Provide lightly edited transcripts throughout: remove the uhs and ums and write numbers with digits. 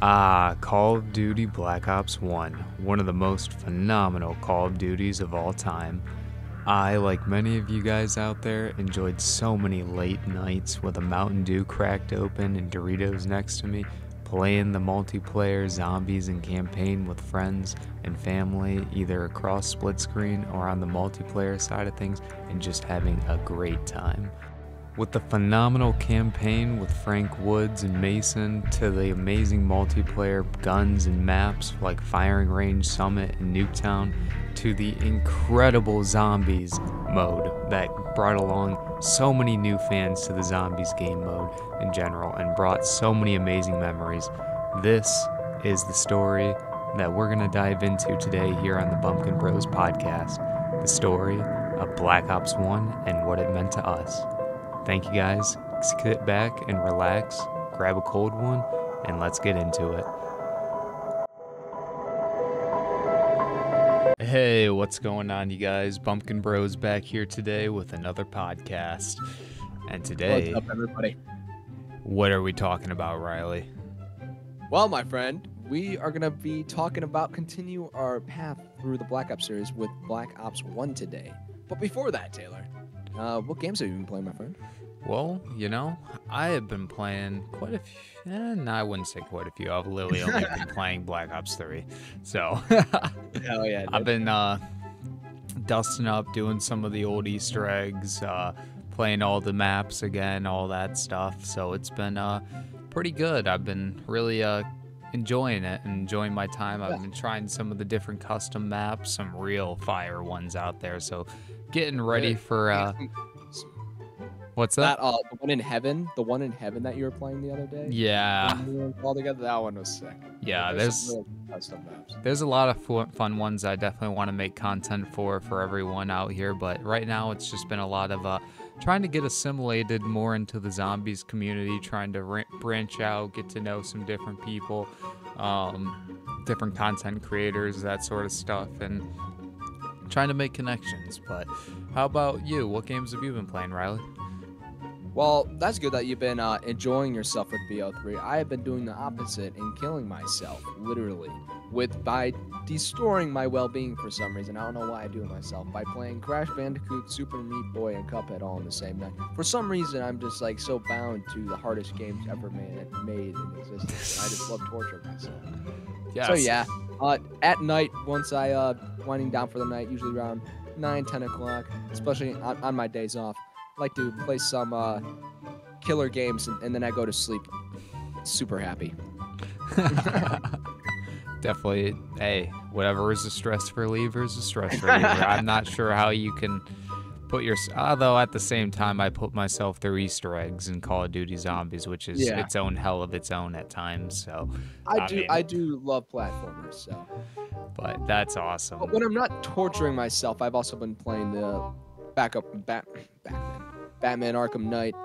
Call of Duty Black Ops 1, one of the most phenomenal Call of Duties of all time. I, like many of you guys out there, enjoyed so many late nights with a Mountain Dew cracked open and Doritos next to me, playing the multiplayer zombies and campaign with friends and family, either across split screen or on the multiplayer side of things, and just having a great time. With the phenomenal campaign with Frank Woods and Mason, to the amazing multiplayer guns and maps like Firing Range Summit and Nuketown, to the incredible Zombies mode that brought along so many new fans to the Zombies game mode in general and brought so many amazing memories. This is the story that we're going to dive into today here on the Bumpkinbros Podcast, the story of Black Ops 1 and what it meant to us. Thank you guys. Sit back and relax, grab a cold one, and let's get into it. Hey, what's going on, you guys? Bumpkinbros back here today with another podcast. And today, what's up, everybody? What are we talking about, Riley? Well, my friend, we are going to be talking about continue our path through the Black Ops series with Black Ops 1 today. But before that, Taylor, what games have you been playing, my friend? Well, you know, I have been playing quite a few. No, I wouldn't say quite a few. I've literally only been playing Black Ops 3. So, hell yeah, I've been dusting up, doing some of the old Easter eggs, playing all the maps again, all that stuff. So it's been pretty good. I've been really enjoying it and enjoying my time. I've been trying some of the different custom maps, some real fire ones out there. So getting ready for what's that? The one in heaven that you were playing the other day. Yeah. All together, that one was sick. Yeah, there's some real custom maps. There's a lot of fun ones I definitely want to make content for everyone out here. But right now, it's just been a lot of trying to get assimilated more into the zombies community, trying to branch out, get to know some different people, different content creators, that sort of stuff, and trying to make connections. But how about you? What games have you been playing, Riley? Well, that's good that you've been enjoying yourself with BO3. I have been doing the opposite and killing myself, literally, by destroying my well-being for some reason. I don't know why I do it myself. By playing Crash Bandicoot, Super Meat Boy, and Cuphead all in the same night. For some reason, I'm just like so bound to the hardest games ever made in existence. I just love torturing myself. Yes. So yeah, at night, once I winding down for the night, usually around 9, 10 o'clock, especially on my days off, I like to play some killer games, and then I go to sleep super happy. Definitely, hey, whatever is a stress reliever is a stress reliever. I'm not sure how you can put although at the same time, I put myself through Easter eggs in Call of Duty Zombies, which is its own hell of its own at times. So I do love platformers, so. But that's awesome. But when I'm not torturing myself, I've also been playing the Batman Arkham Knight.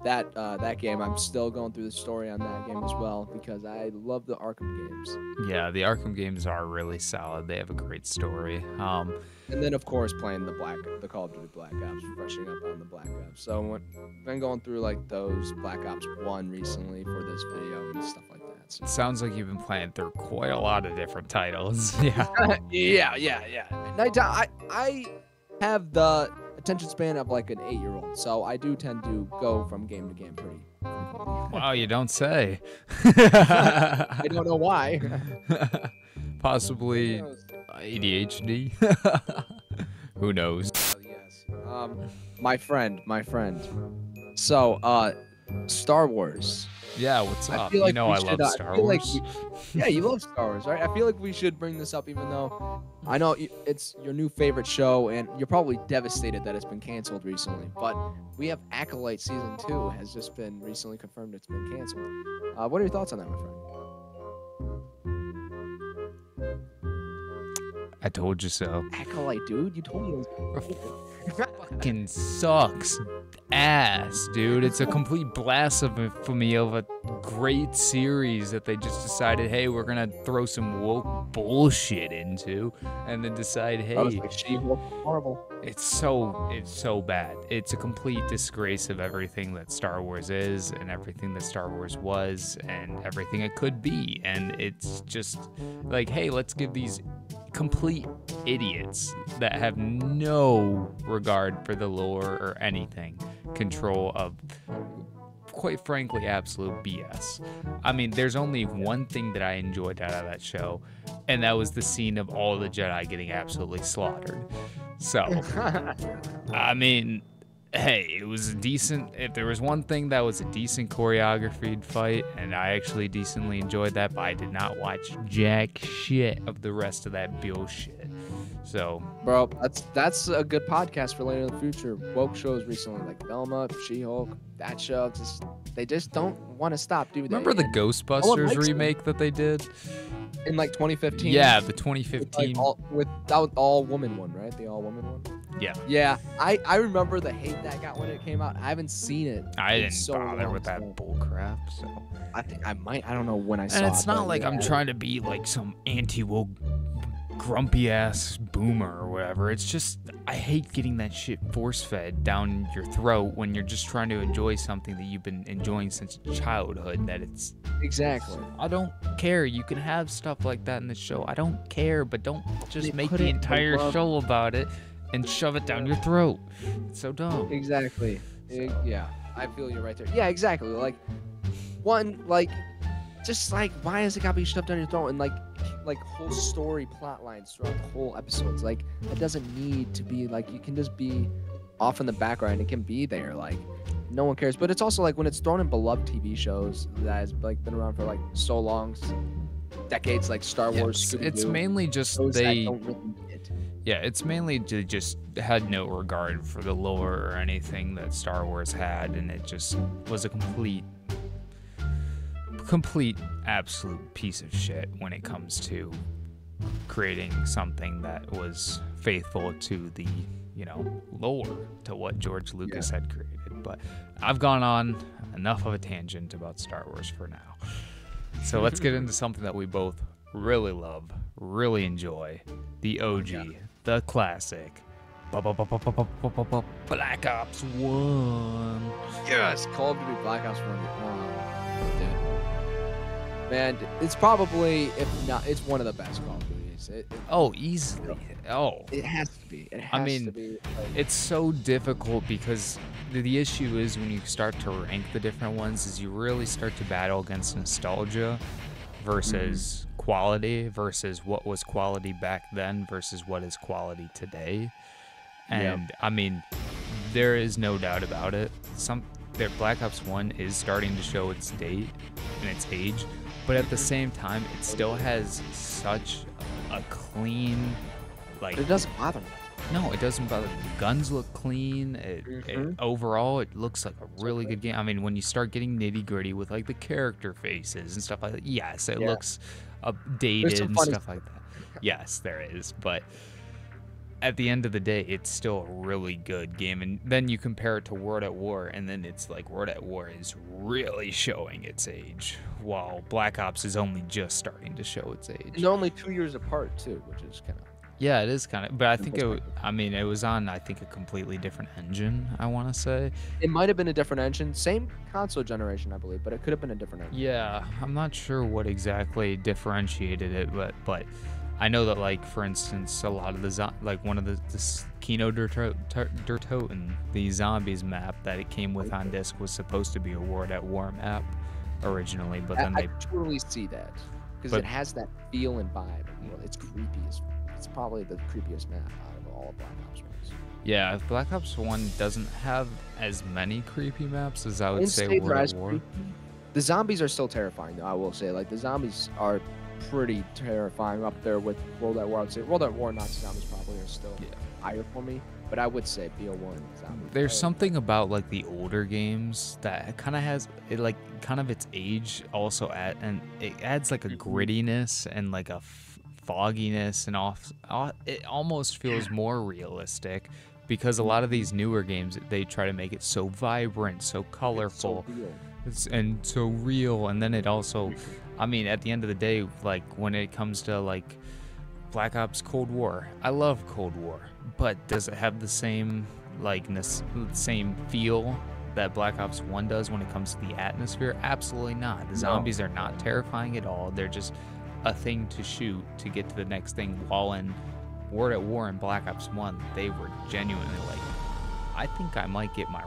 That game, I'm still going through the story on that game as well because I love the Arkham games. Yeah, the Arkham games are really solid. They have a great story. And then of course playing the Call of Duty Black Ops, refreshing up on the Black Ops. So I've been going through like those Black Ops 1 recently for this video and stuff like that. So. It sounds like you've been playing through quite a lot of different titles. Yeah. yeah. Nighttime, I have the attention span of like an 8-year-old, so I do tend to go from game to game pretty quickly. Wow, you don't say. I don't know why. Possibly ADHD. Who knows? Yes. My friend. So, Star Wars. Yeah, what's up? Like I love Star Wars. Yeah, you love Star Wars, right? I feel like we should bring this up, even though I know it's your new favorite show, and you're probably devastated that it's been canceled recently. But we have Acolyte Season 2 has just been recently confirmed it's been canceled. What are your thoughts on that, my friend? I told you so. Acolyte, dude. You told me it was fucking sucks ass, dude. It's a complete blasphemy of a great series that they just decided, hey, we're gonna throw some woke bullshit into, and then decide, hey, Like She-Hulk, horrible. it's so bad. It's a complete disgrace of everything that Star Wars is and everything that Star Wars was and everything it could be. And it's just like, hey, let's give these complete idiots that have no regard for the lore or anything control of, quite frankly, absolute BS. I mean, there's only one thing that I enjoyed out of that show, and that was the scene of all the Jedi getting absolutely slaughtered. So, I mean, hey, it was a decent, if there was one thing that was a decent choreographed fight, and I actually decently enjoyed that, but I did not watch jack shit of the rest of that bullshit. So, bro, that's a good podcast for later in the future. Woke shows recently, like Velma, She-Hulk, that show, they just don't want to stop, do they? remember the Ghostbusters remake that they did? In like 2015? Yeah, the 2015. With that all-woman one, right? The all-woman one? Yeah. Yeah, I remember the hate that got when it came out. I haven't seen it. I didn't bother with that bullcrap, so. I think I might. I don't know when I saw it. And it's not like I'm trying to be like some anti-woke grumpy ass boomer or whatever. It's just, I hate getting that shit force-fed down your throat when you're just trying to enjoy something that you've been enjoying since childhood. That it's exactly. I don't care. You can have stuff like that in the show. I don't care, but don't just make the entire show about it and shove it down your throat. It's so dumb. Exactly. Yeah, I feel you right there. Yeah, exactly. Like, one, like, just like, why has it got to be shoved down your throat? And like whole story plot lines throughout the whole episodes. Like, it doesn't need to be like, you can just be off in the background. It can be there. Like, no one cares. But it's also like when it's thrown in beloved TV shows that has like been around for like so long, decades, like Star Wars. It's mainly just it's mainly just had no regard for the lore or anything that Star Wars had, and it just was a complete absolute piece of shit when it comes to creating something that was faithful to the, lore, to what George Lucas had created. But I've gone on enough of a tangent about Star Wars for now. So let's get into something that we both really love, really enjoy. The OG, the classic, Black Ops 1. Yes, Call of Duty Black Ops 1. Dude. Man, it's probably, if not, it's one of the best Call of Duties. Easily. It has to be. To be. It's so difficult because the issue is when you start to rank the different ones is you really start to battle against nostalgia versus quality versus what was quality back then versus what is quality today. And I mean, there is no doubt about it. Black Ops 1 is starting to show its date and its age, but at the same time, it still has such a clean, like. It doesn't bother me. No, it doesn't bother. The guns look clean. Overall, it looks like a really good game. I mean, when you start getting nitty gritty with like the character faces and stuff like that, yes, it looks dated and stuff like that. Yes, there is, but at the end of the day, it's still a really good game. And then you compare it to World at War, and then it's like World at War is really showing its age, while Black Ops is only just starting to show its age. And they're only 2 years apart too, which is kind of. Yeah, it is kind of, but I think it was on, I think, a completely different engine, I want to say. It might have been a different engine, same console generation, I believe, but it could have been a different engine. Yeah, I'm not sure what exactly differentiated it, but I know that, like, for instance, a lot of one of the Kino der Toten, the zombies map that it came with on disc was supposed to be a World at War map originally, but then I totally see that because it has that feel and vibe. It's creepy as. It's probably the creepiest map out of all of Black Ops ones. Yeah, Black Ops 1 doesn't have as many creepy maps as I would say World at War. The zombies are still terrifying, though, I will say. Like, the zombies are pretty terrifying up there with World at War. I would say World at War, Nazi zombies probably are still higher for me. But I would say BO1 zombies. There's something about, like, the older games that kind of has, its age also and it adds, like, a grittiness and, like, a fogginess and it almost feels more realistic because a lot of these newer games, they try to make it so vibrant, so colorful, and so real. And then it also, I mean, at the end of the day, like when it comes to like Black Ops Cold War, I love Cold War, but does it have the same same feel that Black Ops 1 does when it comes to the atmosphere? Absolutely not. The zombies are not terrifying at all. They're just a thing to shoot to get to the next thing. While in World at War and Black Ops 1, they were genuinely like, I think I might get my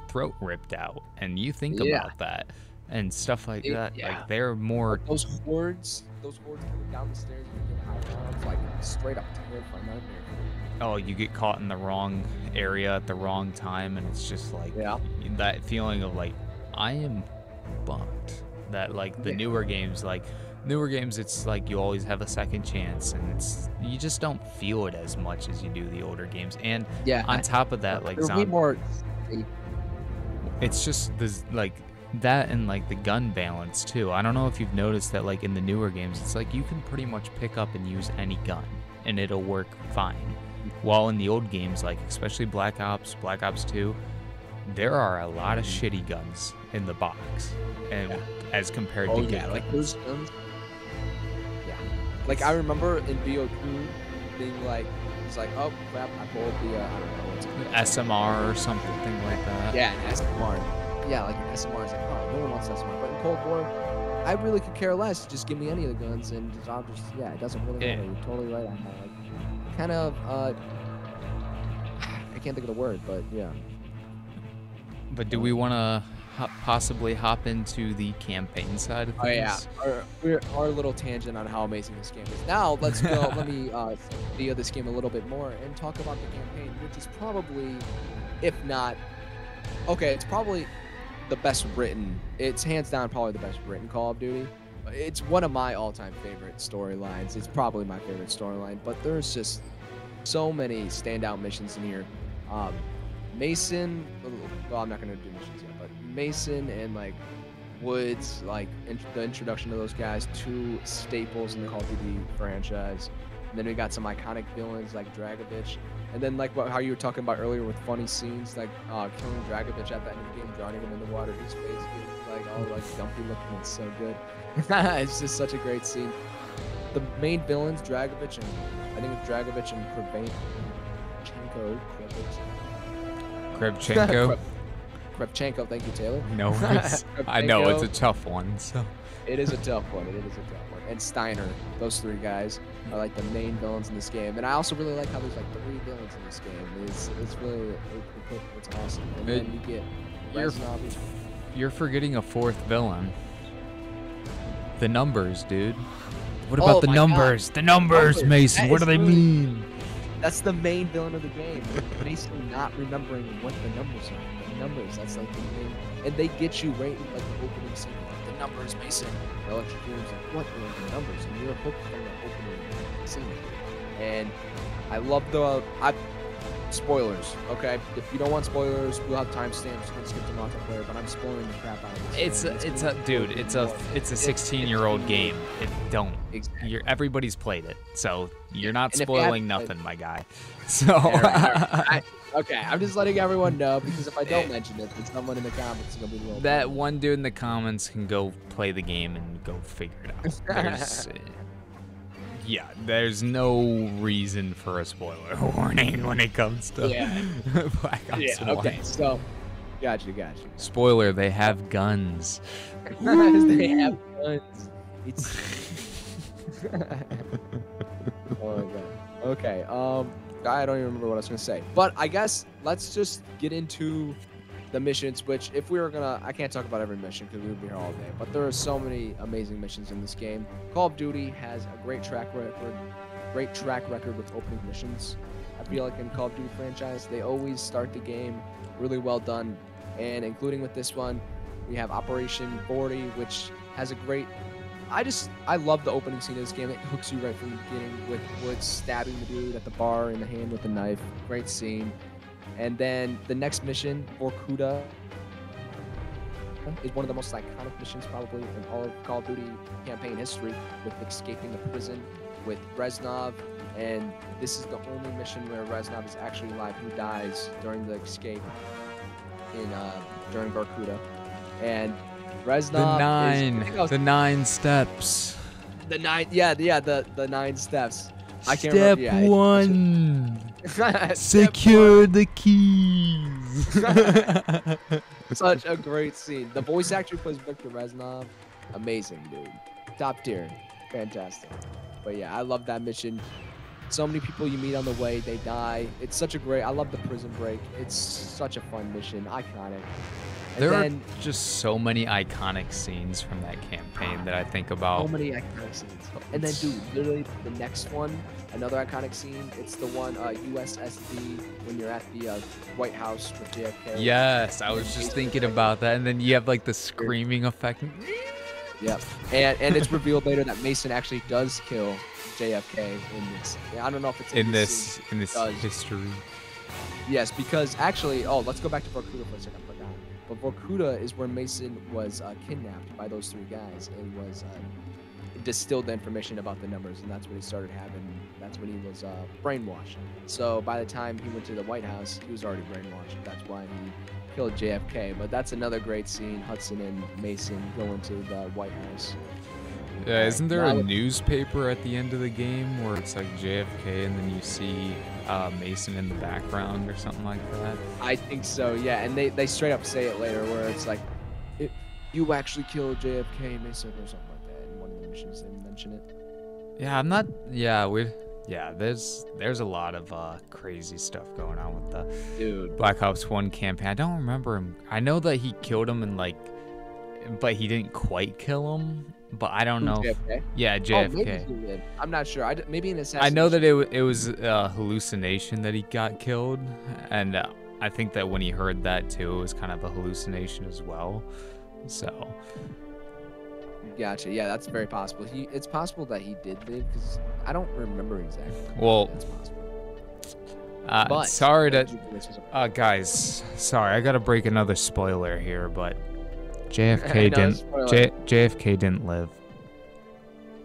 throat ripped out. And you think about that and stuff like that. Yeah. Like they're more... Those hordes coming down the stairs and getting high rounds, like straight up terrifying nightmare. Oh, you get caught in the wrong area at the wrong time, and it's just like that feeling of like, I am bummed that like the newer games, it's like you always have a second chance, and you just don't feel it as much as you do the older games. And on top of that, like it's just this like that, and like the gun balance too. I don't know if you've noticed that like in the newer games, it's like you can pretty much pick up and use any gun and it'll work fine. While in the old games, like especially Black Ops 2, there are a lot of shitty guns in the box, and as compared to like those guns. Yeah, like I remember in BO2 being like, it's like, oh crap, I pulled the I don't know what's called, SMR or something like that. Yeah, an SMR. Yeah, like an SMR is like, oh, no one wants SMR. But in Cold War, I really could care less. Just give me any of the guns, and I'll just it doesn't really matter. You're totally right on that. Like, kind of I can't think of the word, but yeah. But do we want to possibly hop into the campaign side of things? Oh yeah, our little tangent on how amazing this game is. Now let's go. Let me video this game a little bit more and talk about the campaign, which is probably, if not, okay, it's probably the best written. It's hands down probably the best written Call of Duty. It's one of my all-time favorite storylines. It's probably my favorite storyline, but there's just so many standout missions in here. Mason, well, I'm not gonna do missions yet, but Mason and like Woods, like the introduction of those guys, two staples in the Call of Duty franchise. And then we got some iconic villains like Dragovich, and then like how you were talking about earlier with funny scenes, like killing Dragovich at the end of the game, drowning him in the water, his face gets like all like dumpy looking. It's so good. It's just such a great scene. The main villains, Dragovich and I think it's Dragovich and Kravchenko, thank you, Taylor. No, I know it's a tough one. So it is a tough one. And Steiner, those three guys are like the main villains in this game. And I also really like how there's like 3 villains in this game. It's really it's awesome. And then you get you're forgetting a 4th villain. The numbers, dude. What about the numbers? God. The numbers, Mason. What do they mean? That's the main villain of the game. Mason not remembering what the numbers are. The numbers, that's like the main. And they get you right in like the opening scene. Like, the numbers, Mason. Electric Dream's like, what are the numbers? And you're hooked from the opening scene. And I love the spoilers, okay? If you don't want spoilers, we'll have timestamps. You can skip to multiplayer, but I'm spoiling the crap out of this. It's a 16-year-old game. Everybody's played it, so you're not spoiling nothing, my guy. So okay, I'm just letting everyone know, because if I don't mention it, then someone in the comments is gonna be a little. That one dude in the comments can go play the game and go figure it out. Yeah, there's no reason for a spoiler warning when it comes to Black Ops 1. Okay, so got you. Spoiler, they have guns. They have guns. It's oh my god. Okay, I don't even remember what I was gonna say. But I guess let's just get into the missions, which if we were gonna, I can't talk about every mission because we would be here all day, but there are so many amazing missions in this game. Call of Duty has a great track record with opening missions. I feel like in Call of Duty franchise, they always start the game really well done, and including with this one, we have Operation 40, which has a great, I love the opening scene of this game. It hooks you right from the beginning with Woods stabbing the dude at the bar in the hand with a knife. Great scene. And then the next mission, Vorkuta, is one of the most iconic missions probably in all of Call of Duty campaign history, with escaping the prison with Reznov. And this is the only mission where Reznov is actually alive, who dies during the escape during Vorkuta. And Reznov The 9 steps. the 9, the 9 steps. I can't Step remember. 1. Step Secure the keys. Such a great scene. The voice actor who plays Victor Reznov, amazing, dude. Top tier. Fantastic. But yeah, I love that mission. So many people you meet on the way, they die. It's such a great, I love the prison break. It's such a fun mission, iconic. And There are just so many iconic scenes from that campaign that I think about. so many iconic scenes. And then, dude, literally the next one, another iconic scene. It's the one USSD when you're at the White House with JFK. Yes, I was just thinking about that. And then you have like the screaming effect. Yep. And it's revealed later that Mason actually does kill JFK in this. I don't know if it's in this scene. history. Yes, because actually, let's go back to Vorkuta for a second. I forgot. But Vorkuta is where Mason was kidnapped by those 3 guys and was distilled the information about the numbers, and that's when he started having. That's when he was brainwashed. So by the time he went to the White House, he was already brainwashed. That's why he killed JFK. But that's another great scene. Hudson and Mason going to the White House. Yeah, isn't there a newspaper at the end of the game where it's like JFK and then you see Mason in the background or something like that? I think so, yeah. And they straight up say it later where it's like, you actually killed JFK, Mason, or something like that. In one of the missions, they mention it. Yeah, I'm not. Yeah, there's a lot of crazy stuff going on with the Black Ops 1 campaign. I don't remember him. I know that he killed him but he didn't quite kill him. But I don't know. JFK? Yeah, JFK. Oh, maybe he did. I'm not sure. Maybe an assassination. I know that it was a hallucination that he got killed, and I think that when he heard that too, it was kind of a hallucination as well. So. Gotcha. Yeah, that's very possible. It's possible that he did live because I don't remember exactly. Well. It's possible. But sorry to, guys. Sorry, I gotta break another spoiler here, but. JFK JFK didn't live.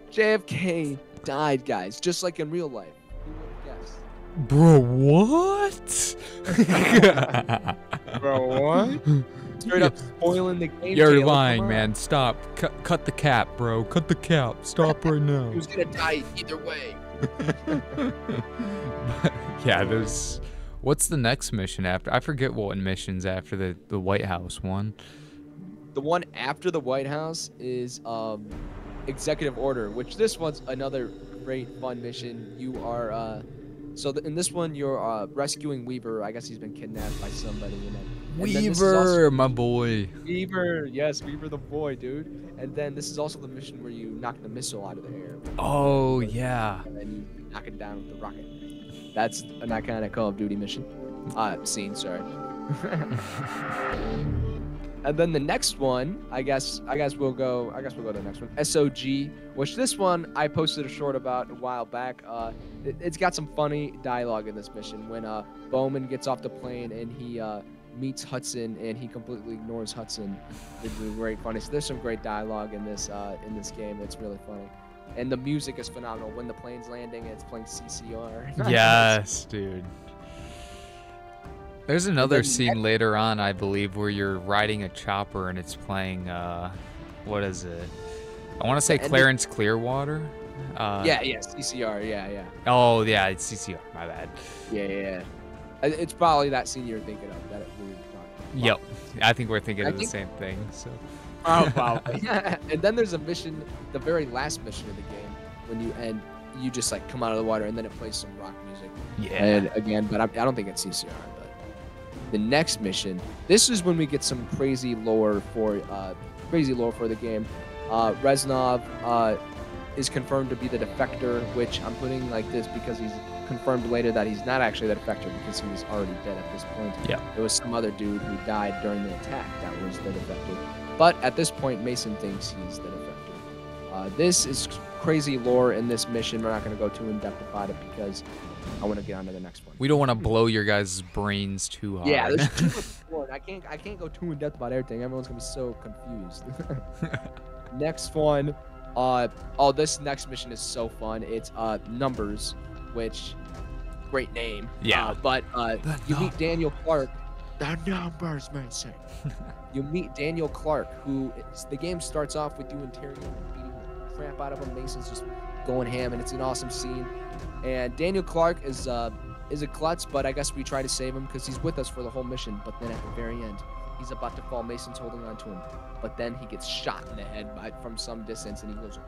JFK died, guys, just like in real life. Who would have guessed? Bro, what? Bro, what? Straight up spoiling the game. You're lying, man. Stop. Cut the cap, bro. Cut the cap. Stop right now. He was gonna die either way. Yeah, what's the next mission after? I forget what mission's after the White House one. The one after the White House is Executive Order, which this one's another great fun mission. You are in this one you're rescuing Weaver. I guess he's been kidnapped by somebody. Weaver, my boy. Weaver, yes, Weaver the boy, dude. And then this is also the mission where you knock the missile out of the air. Oh yeah. And then you knock it down with the rocket. That's an iconic Call of Duty mission. Scene, sorry. And then the next one, I guess we'll go to the next one. SOG, which this one I posted a short about a while back. It's got some funny dialogue in this mission when Bowman gets off the plane and he meets Hudson and he completely ignores Hudson. It's very funny. So there's some great dialogue in this game. It's really funny. And the music is phenomenal. When the plane's landing, it's playing CCR. Yes, dude. There's another scene later on, I believe, where you're riding a chopper and it's playing, what is it? I want to say Clarence Clearwater. Yeah, CCR, yeah. Oh, yeah, it's CCR, my bad. Yeah. It's probably that scene you're thinking of. That we were talking about. Yep, I think we're thinking of the same thing, so. Oh, probably. And then there's a mission, the very last mission of the game, when you just like come out of the water and then it plays some rock music. Yeah. And again, but I don't think it's CCR. The next mission, this is when we get some crazy lore for the game. Reznov is confirmed to be the defector, which I'm putting like this because he's confirmed later that he's not actually the defector because he was already dead at this point. Yeah. It was some other dude who died during the attack that was the defector. But at this point, Mason thinks he's the defector. This is crazy lore in this mission. We're not going to go too in-depth about it because I want to get on to the next one. We don't want to blow your guys' brains too hard. Yeah, there's too much lore. I can't go too in depth about everything. Everyone's gonna be so confused. Next one. This next mission is so fun. It's Numbers, which great name. Yeah. But you meet Daniel Clark, The numbers, Mason. You meet Daniel Clark, the game starts off with you interrogating and beating the crap out of him. Mason's just going ham, and it's an awesome scene. And Daniel Clark is a klutz, but I guess we try to save him because he's with us for the whole mission. But then at the very end, he's about to fall. Mason's holding on to him, but then he gets shot in the head from some distance, and he goes.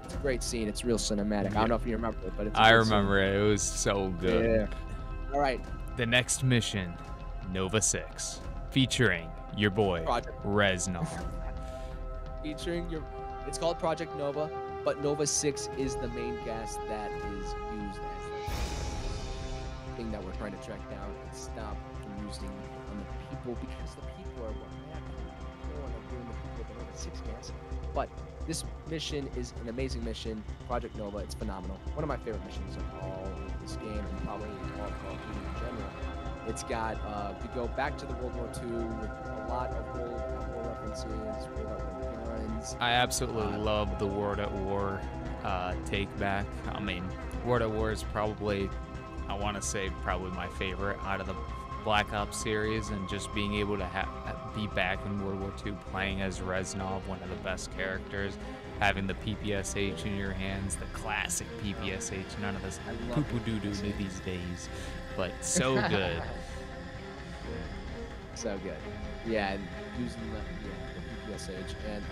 It's a great scene. It's real cinematic. I don't know if you remember it, but it's. I remember it. It was so good. Yeah. All right. The next mission, Nova 6, featuring your boy Project Reznov. It's called Project Nova, but Nova 6 is the main gas that is used as the thing that we're trying to track down and stop from using on the people, because the people are what matter. We don't want to ruin the people with the Nova 6 gas. But this mission is an amazing mission. Project Nova, it's phenomenal. One of my favorite missions of all of this game, and probably all of Call of Duty in general. It's got, we go back to the World War II with a lot of World War references, World War guns. I absolutely love the World at War take back. I mean, World at War is probably, I want to say, probably my favorite out of the Black Ops series, and just being able to be back in World War II playing as Reznov, one of the best characters, having the PPSH in your hands, the classic PPSH, none of this poo-poo-doo-doo these days, but so good. So good. Yeah, and using the PPSH, and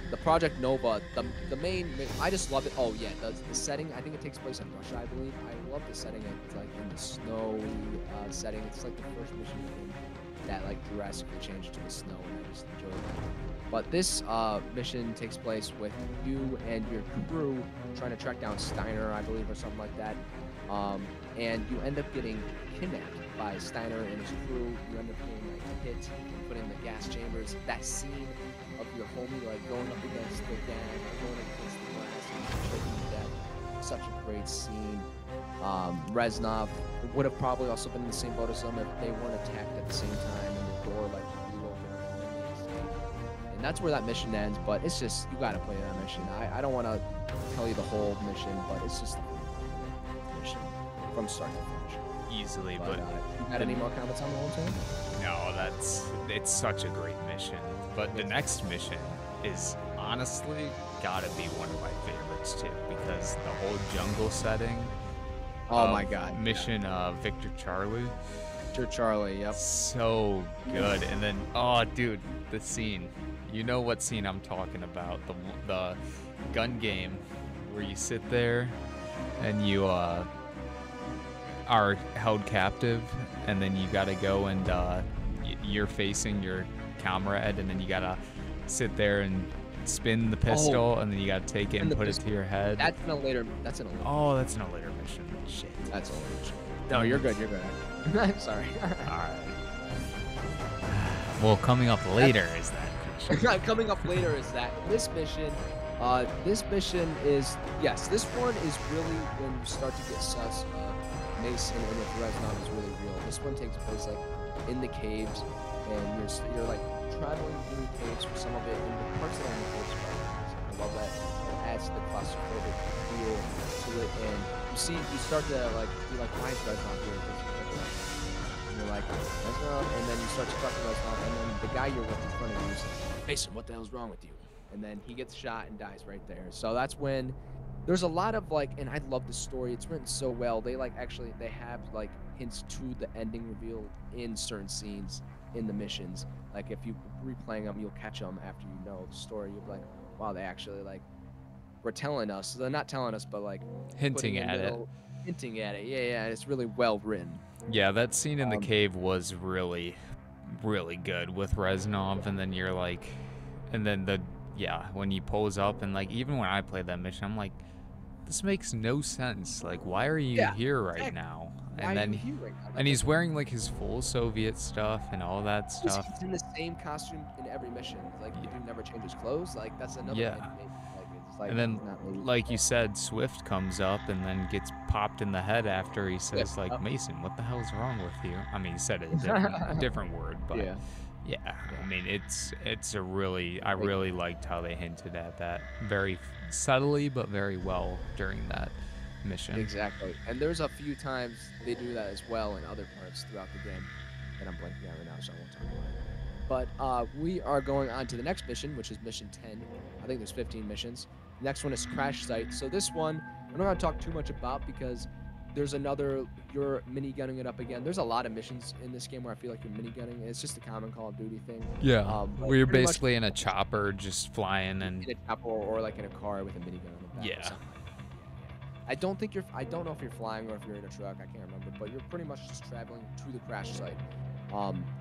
the Project Nova, the main, I just love it. Oh yeah, the setting, I think it takes place in Russia, I believe. I love the setting. It's like in the snowy setting. It's like the first mission that like drastically changed to the snow, and I just enjoy that. But this mission takes place with you and your crew trying to track down Steiner, I believe, or something like that. And you end up getting kidnapped by Steiner and his crew. You end up getting like hit, put in the gas chambers. That scene of your homie like going up against the gang, going up against the glass, and choking to death. Such a great scene. Reznov would have probably also been in the same boat as them if they weren't attacked at the same time, and the door like blew open. And that's where that mission ends. But it's just, you gotta play that mission. I don't want to tell you the whole mission, but it's just the mission from start to finish. Easily, but you got any more comments on the whole thing? No, it's such a great mission. But the next mission is honestly gotta be one of my favorites too, because the whole jungle setting. Oh my God! Mission Victor Charlie. Victor Charlie, yep. So good, and then dude, the scene. You know what scene I'm talking about? The gun game where you sit there and you are held captive, and then you gotta go and you're facing your comrade, and then you gotta sit there and spin the pistol, and then you gotta take it and put it to your head. That's in a later. Oh, that's in a later mission. Shit. That's a later mission. No, you're good. You're good. I'm sorry. All right. Well, coming up later is that mission. Coming up later is that this mission. This mission is, yes, this one is really when you start to get sus of Mason and if Reznov is really real. This one takes place like in the caves, and you're like traveling through the caves for some of it, and the parts that are in the caves are amazing. I love that. It adds to the claustrophobic feel to it, and you start to like be like, why is Reznov here? And you're like, Reznov, and then you start to talk to Reznov, and then the guy you're with in front of you is like, Mason, what the hell's wrong with you? And then he gets shot and dies right there. So that's when there's a lot of like, and I love the story. It's written so well. They like actually they have like hints to the ending reveal in certain scenes in the missions. Like if you replaying them, you'll catch them after you know the story. You'll be like, wow, they actually like were telling us. They're not telling us, but like hinting at it. Hinting at it. Yeah. It's really well written. Yeah, that scene in the cave was really, really good with Reznov, and then you're like, and then when he pulls up, and like even when I played that mission, I'm like, this makes no sense. Like, why are you here right now? And then and he's wearing like his full Soviet stuff and all that stuff. He's in the same costume in every mission. Like he never changes clothes. Like that's another thing. Like, and then, like you said, Swift comes up and then gets popped in the head after he says, like, Mason, what the hell's wrong with you? I mean, he said it a different word, but yeah. I mean, it's a really, I liked how they hinted at that very subtly, but very well during that mission. Exactly. And there's a few times they do that as well in other parts throughout the game that I'm blanking out right now, so I won't talk about it. But we are going on to the next mission, which is mission 10. I think there's 15 missions. The next one is Crash Site. So this one, I'm not going to talk too much about because there's another, you're minigunning it up again. There's a lot of missions in this game where I feel like you're minigunning. It's just a common Call of Duty thing. Yeah, we're basically in a chopper just flying and... In a chopper or like in a car with a minigun on the back. Yeah. I don't know if you're flying or if you're in a truck. I can't remember. But you're pretty much just traveling to the crash site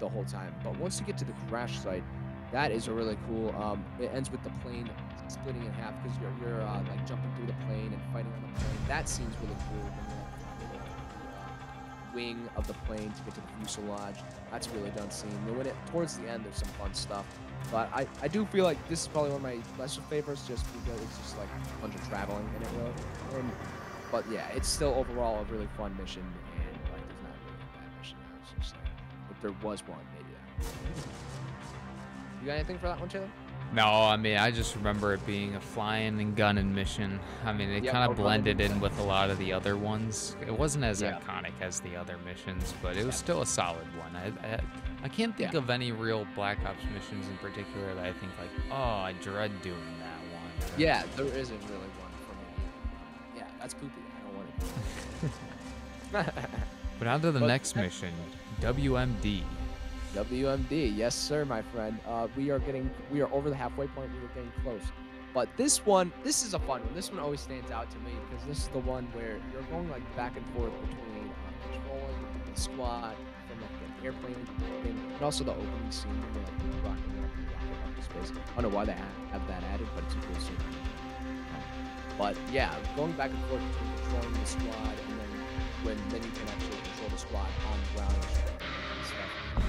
the whole time. But once you get to the crash site, that is a really cool... it ends with the plane splitting in half because you're like jumping through the plane and fighting on the plane. That scene's really cool. Wing of the plane to get to the fuselage. That's a really done scene. And when towards the end, there's some fun stuff. But I do feel like this is probably one of my lesser favorites just because it's just like a bunch of traveling in it, really. But yeah, it's still overall a really fun mission, and like there's not really a bad mission. It's just like if there was one, maybe that. You got anything for that one, Taylor? No, I mean, I just remember it being a flying and gunning mission. I mean, it kind of blended in with a lot of the other ones. It wasn't as iconic as the other missions, but it was still a solid one. I can't think of any real Black Ops missions in particular that I think like, oh, I dread doing that one. Yeah, there isn't really one for me. Yeah, that's poopy. I don't want it. But on to the next mission, WMD. WMD, yes sir, my friend. We are over the halfway point. We were getting close. But this is a fun one. This one always stands out to me because this is the one where you're going like back and forth between controlling the squad from like the airplane thing, and also the opening scene where like rocket up to space. I don't know why they have that added, but it's a cool scene. But yeah, going back and forth between controlling the squad and then you can actually control the squad on the ground.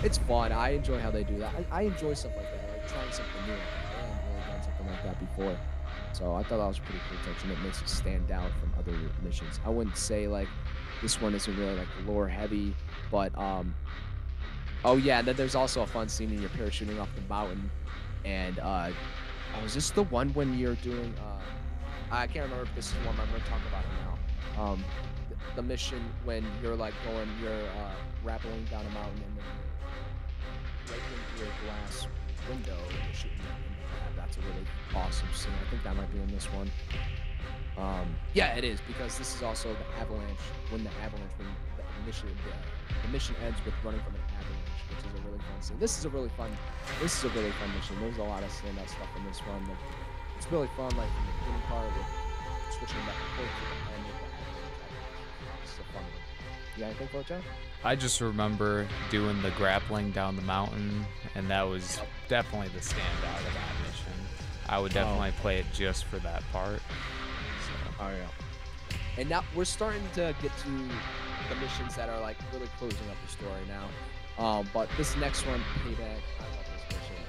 It's fun. I enjoy how they do that. I enjoy stuff like that. Like trying something new. I haven't really done something like that before. So I thought that was a pretty cool touch, and it makes it stand out from other missions. I wouldn't say like this one isn't really like lore heavy, but oh yeah, and then there's also a fun scene when you're parachuting off the mountain, and is this the one when you're doing I can't remember if this is the one I'm gonna talk about it now. The mission when you're like you're rappelling down a mountain and then right into your glass window and you're shooting that. That's a really awesome scene. I think that might be in this one. Yeah, it is because this is also the avalanche. When the mission ends with running from an avalanche, which is a really fun scene. This is a really fun mission. There's a lot of standout stuff in this one. Like, it's really fun, like in the beginning part with switching back and forth to the end with the avalanche. This is a fun one. You got anything for it, John? I just remember doing the grappling down the mountain, and that was definitely the standout of that mission. I would definitely play it just for that part. So. Oh yeah. And now we're starting to get to the missions that are like really closing up the story now. But this next one, Payback, I love this mission.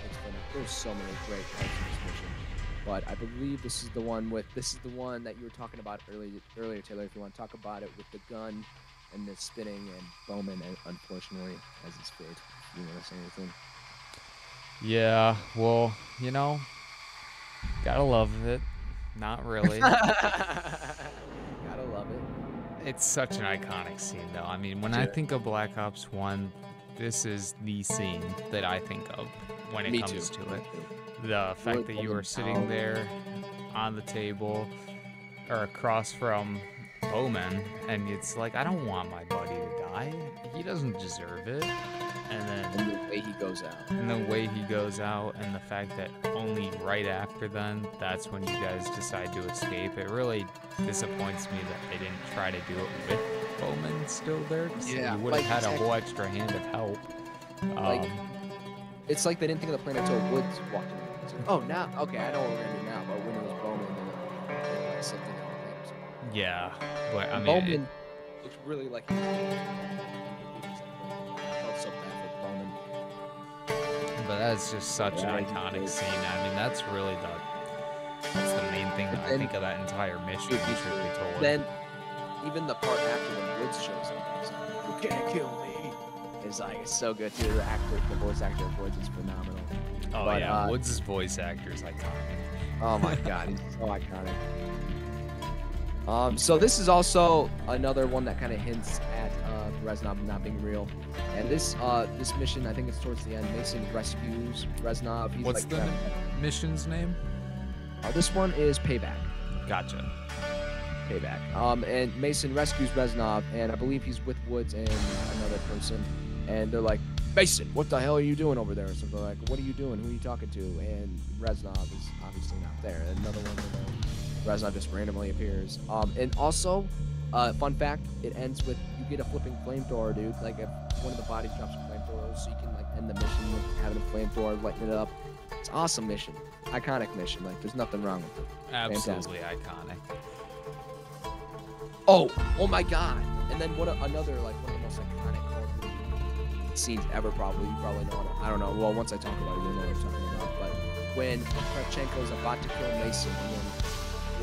There's so many great parts of this mission. But I believe this is the one that you were talking about earlier, Taylor. If you want to talk about it with the gun and the spinning, and Bowman, unfortunately, has his fate. You want to say anything? Yeah, well, gotta love it. Not really. Gotta love it. It's such an iconic scene, though. I mean, when I think of Black Ops 1, this is the scene that I think of when it comes to it. The fact that you were sitting there on the table or across from Bowman, and it's like, I don't want my buddy to die. He doesn't deserve it. And the way he goes out. And the fact that only right after then, that's when you guys decide to escape. It really disappoints me that they didn't try to do it with Bowman still there. Yeah, you would have had a whole extra hand of help. It's like they didn't think of the plan until Woods walked in. Oh, now, okay, I know what we're gonna do now. But when it was Bowman, then something else. Yeah, but I mean, Bowman looks really like. I felt so bad for Bowman. But that's just such an iconic scene. I mean, that's really the main thing that I think of that entire mission. Truth be told. Then, even the part after when Woods shows up, it's like, "You can't kill me." It's so good too. The voice actor of Woods is phenomenal. Oh yeah, Woods' voice actor is iconic. Oh my god, he's so iconic. So this is also another one that kind of hints at Reznov not being real. And this mission, I think it's towards the end. Mason rescues Reznov. He's What's the mission's name? This one is Payback. Gotcha. Payback. And Mason rescues Reznov, and I believe he's with Woods and another person. And they're like, Mason, what the hell are you doing over there? So they're like, what are you doing? Who are you talking to? And Reznov is obviously not there. Another one where Reznov just randomly appears. And also, fun fact, it ends with you get a flipping flamethrower, dude. Like if one of the bodies drops a flamethrower, so you can like end the mission with having a flamethrower, lighting it up. It's an awesome mission. Iconic mission. Like there's nothing wrong with it. Absolutely iconic. Oh my God! And then another like one of the most iconic Call of Duty scenes ever. Probably you probably know. I don't know. Well, once I talk about it, you'll know what I'm talking about. But when Kravchenko's about to kill Mason, and then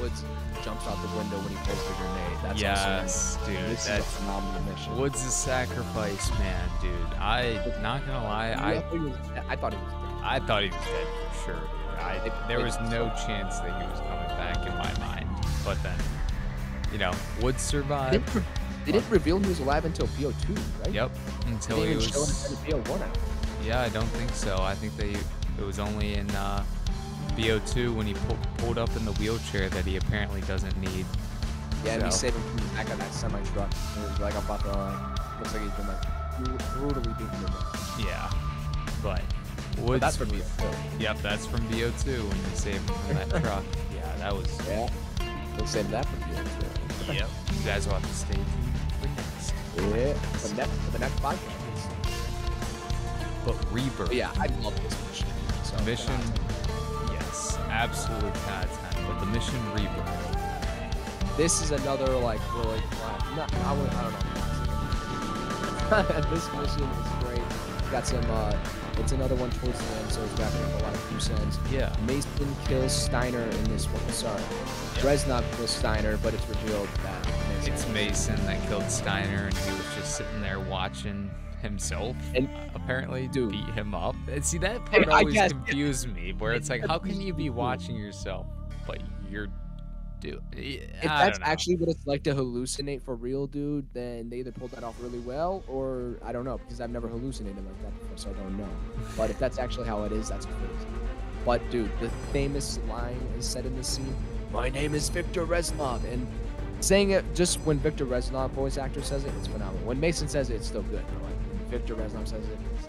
Woods jumps out the window when he pulls the grenade. That's awesome. Dude. This is a phenomenal mission. Woods' sacrifice, man, dude. Not gonna lie, I thought he was dead. I thought he was dead for sure. There was no chance that he was coming back in my mind. But then, Woods survived. They didn't reveal he was alive until BO2, right? Yep, until he was. BO1 out. Yeah, I don't think so. I think it was only in BO2 when he pulled up in the wheelchair that he apparently doesn't need. Yeah, and he saved him from the back of that semi-truck. It was like about to, looks like he's been like brutally beaten to death. Yeah, but Woods. That's from BO2. Yep, that's from BO2 when you saved him from that truck. Yeah, that was. Yeah, we'll save that from BO2. Yep, you guys will have to stay tuned for next. Yeah, for the next podcast. But Rebirth. But yeah, I love this mission. So mission, yes, absolutely 10 out of 10. But the mission Rebirth. This is another like really I don't know. This mission is great. Got some. It's another one towards the end, so it's wrapping up a lot of loose ends. Yeah. Mason kills Steiner in this one. Sorry, Reznov kills Steiner, but it's revealed that it's Mason that killed Steiner, and he was just sitting there watching himself and apparently beat him up. And see, that part always confused me, where it's like, how can you be watching yourself, but you're if that's actually what it's like to hallucinate for real, dude, then they either pulled that off really well, or I don't know, because I've never hallucinated like that before, so I don't know. But if that's actually how it is, that's crazy. But dude, the famous line is said in this scene, "My name is Victor Reznov," and saying it just when Victor Reznov, voice actor, says it, it's phenomenal. When Mason says it, it's still good. But like when Victor Reznov says it, it's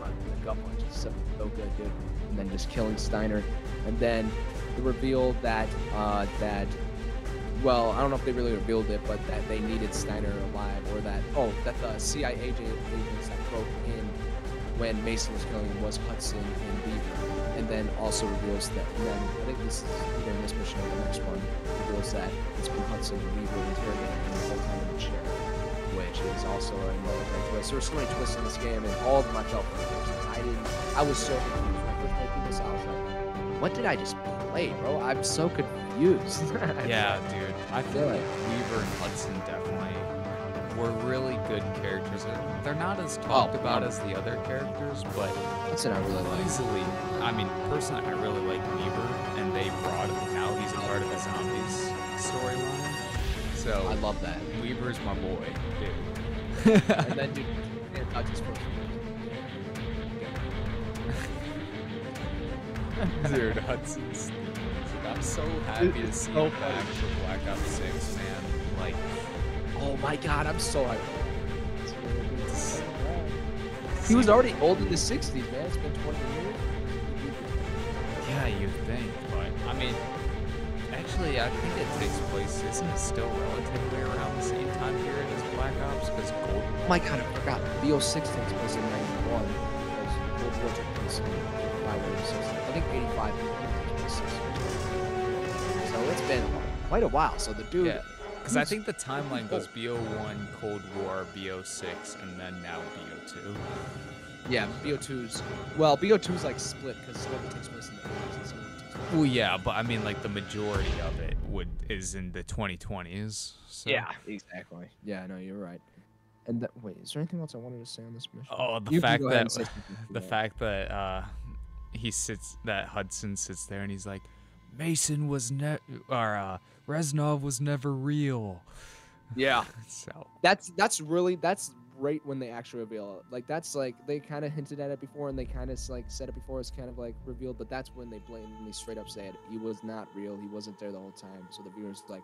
like a gut punch. It's so good, dude. And then just killing Steiner, and then the reveal that well, I don't know if they really revealed it, but that they needed Steiner alive, or that the CIA agents that broke in when Mason was killing him was Hudson and Beaver, and then also reveals that. And then I think this is either in this mission or the next one, reveals that it's been Hudson and Beaver interrogating him the whole time in the chair, which is also another great twist. There's so many twists in this game, and all of them I felt I was so confused when I first played through this. I was like, what did I just play, bro? I'm so confused. Yeah, dude. I feel like Weaver and Hudson definitely were really good characters. They're not as talked about as the other characters, but Hudson I really like. Easily, I mean, personally, I really like Weaver, and they brought him. Now he's a part of the Zombies storyline. So I love that. Weaver's my boy, dude. And then, dude, I just Dude, Hudson's. I'm so happy to see him back for Black Ops 6, man. Like, oh my god, I'm so happy. He was already old in the 60s, man. It's been 20 years. Yeah, you think, but I mean, actually, I think it takes place. Isn't it still relatively around the same time period as Black Ops? Because Gold. Oh my god, I forgot. BO6 takes place in 91. Because World War took place in 1960. I think 85. So it's been quite a while. So the dude. Yeah, because I think the timeline goes BO1, Cold War, BO6, and then now BO2. Yeah, BO2's. Well, BO2's like split because some of it takes place in the 80s and some of it takes place. Well, yeah, but I mean, like the majority of it is in the 2020s. So. Yeah, exactly. Yeah, no, you're right. And wait, is there anything else I wanted to say on this mission? Oh, the fact that Hudson sits there and he's like, Mason was Reznov was never real. Yeah. So That's right when they actually reveal it. Like that's like they kind of hinted at it before, and they kind of like said it before. It's kind of like revealed, but that's when they blatantly straight up say it. He was not real. He wasn't there the whole time. So the viewers like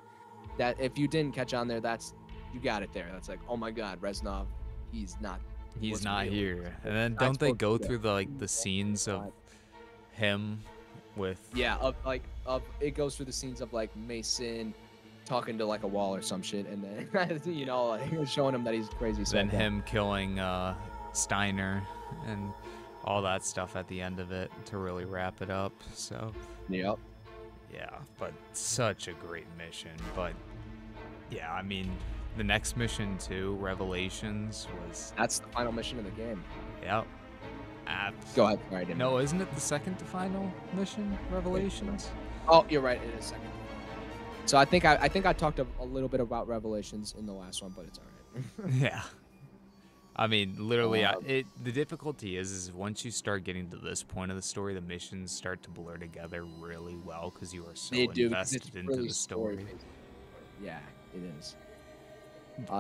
that. If you didn't catch on there, that's you got it there. That's like, oh my God, Reznov, he's not not real. here. And then don't they go through the scenes of him with of it goes through the scenes of like Mason talking to like a wall or some shit, and then you know, like, showing him that he's crazy. So then him killing Steiner and all that stuff at the end of it to really wrap it up. So yep. Yeah, but such a great mission. But yeah, I mean, the next mission too, Revelations, that's the final mission of the game. Yep. Go ahead. All right, no, isn't it the second to final mission, Revelations? Oh, you're right. It is second. So I think I talked a little bit about Revelations in the last one, but it's all right. Yeah. I mean, literally, the difficulty is once you start getting to this point of the story, the missions start to blur together really well because you are so invested into the story. Yeah, it is.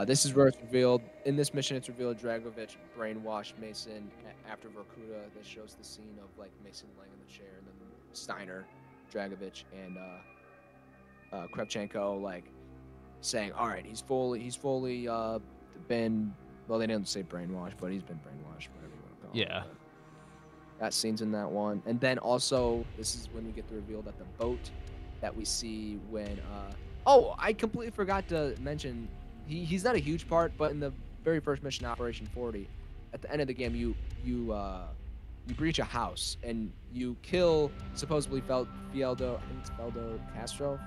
This is where it's revealed. In this mission, it's revealed Dragovich brainwashed Mason after Vorkuta. This shows the scene of like Mason laying in the chair, and then Steiner, Dragovich, and Kravchenko like saying, "All right, he's fully been." Well, they didn't say brainwashed, but he's been brainwashed, whatever you want to call it. Yeah. That scene's in that one, and then also this is when we get the reveal that the boat that we see when. Oh, I completely forgot to mention. He's not a huge part, but in the very first mission, Operation 40, at the end of the game, you breach a house and you kill supposedly Feldo. I think it's Feldo Castro,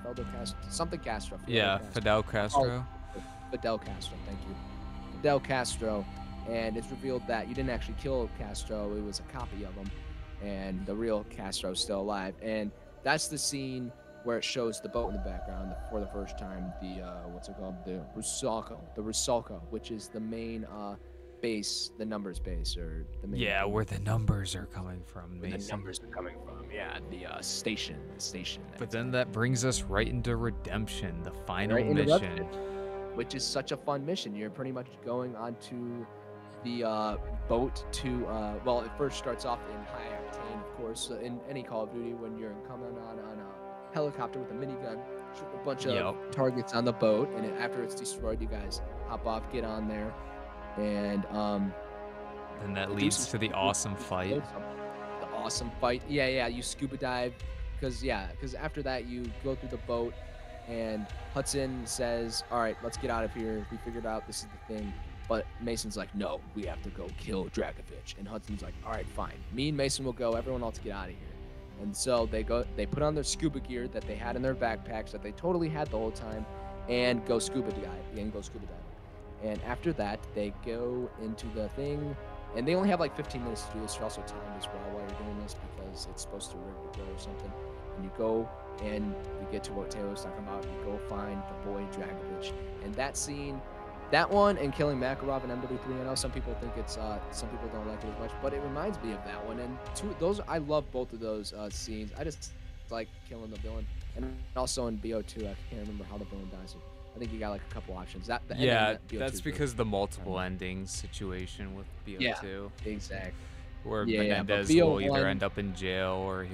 something Castro. Fidel Castro. Oh, Fidel Castro. Thank you, Fidel Castro. And it's revealed that you didn't actually kill Castro; it was a copy of him, and the real Castro is still alive. And that's the scene where it shows the boat in the background for the first time. The what's it called? The Rusalka, which is the main base, the numbers base, or the main. Yeah, where the numbers are coming from. The numbers are coming from. Yeah, the station. But then that brings us right into Redemption, the final mission, which is such a fun mission. You're pretty much going onto the boat to. Well, it first starts off in high octane, of course, in any Call of Duty when you're coming on a helicopter with a minigun, shoot a bunch of targets on the boat, and after it's destroyed, you guys hop off, get on there, and then that leads to the awesome fight. The awesome fight, yeah. You scuba dive, because after that you go through the boat, and Hudson says, "All right, let's get out of here. We figured out this is the thing." But Mason's like, "No, we have to go kill Dragovich," and Hudson's like, "All right, fine. Me and Mason will go. Everyone else get out of here." And so they put on their scuba gear that they had in their backpacks that they totally had the whole time, and go scuba diving. And after that, they go into the thing, and they only have like 15 minutes to do this. You're also timed as well while you're doing this because it's supposed to really go or something. And you go and you get to what Taylor's talking about. You go find the boy Dragovich, and that scene. That one and killing Makarov and MW3. I know some people think it's some people don't like it as much, but it reminds me of that one. And I love both of those scenes. I just like killing the villain, and also in BO2, I can't remember how the villain dies. I think you got like a couple options. That's because the multiple endings situation with BO2. Yeah, exactly. Where Menendez will either end up in jail or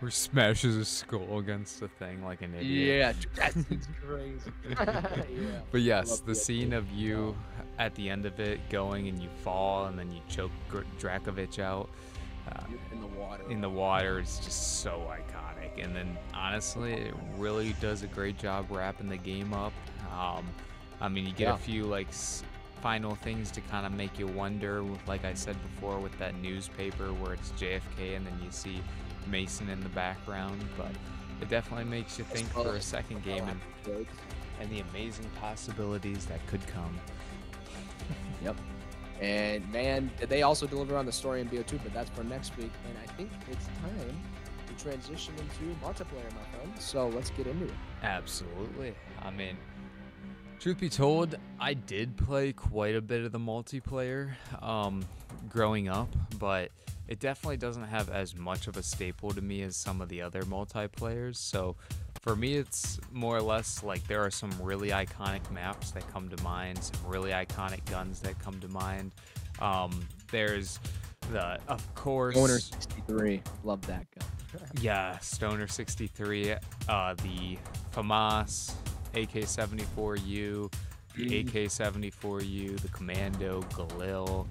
or smashes his skull against the thing like an idiot. Yeah, that's crazy. Yeah. But yes, the scene of you at the end of it going and you fall and then you choke Dragovich out in the water is just so iconic. And then honestly, it really does a great job wrapping the game up. I mean, you get a few like final things to kind of make you wonder, like I said before, with that newspaper where it's JFK and then you see Mason in the background, but it definitely makes you think for a second game and the amazing possibilities that could come. Yep. And man, they also deliver on the story in BO2, but that's for next week. And I think it's time to transition into multiplayer, my friend. So let's get into it. Absolutely. I mean, truth be told, I did play quite a bit of the multiplayer growing up, but it definitely doesn't have as much of a staple to me as some of the other multiplayers. So for me, it's more or less like there are some really iconic maps that come to mind, some really iconic guns that come to mind. There's of course, Stoner 63. Love that gun. yeah, Stoner 63, the FAMAS AK-74U, the AK-74U, the Commando, Galil,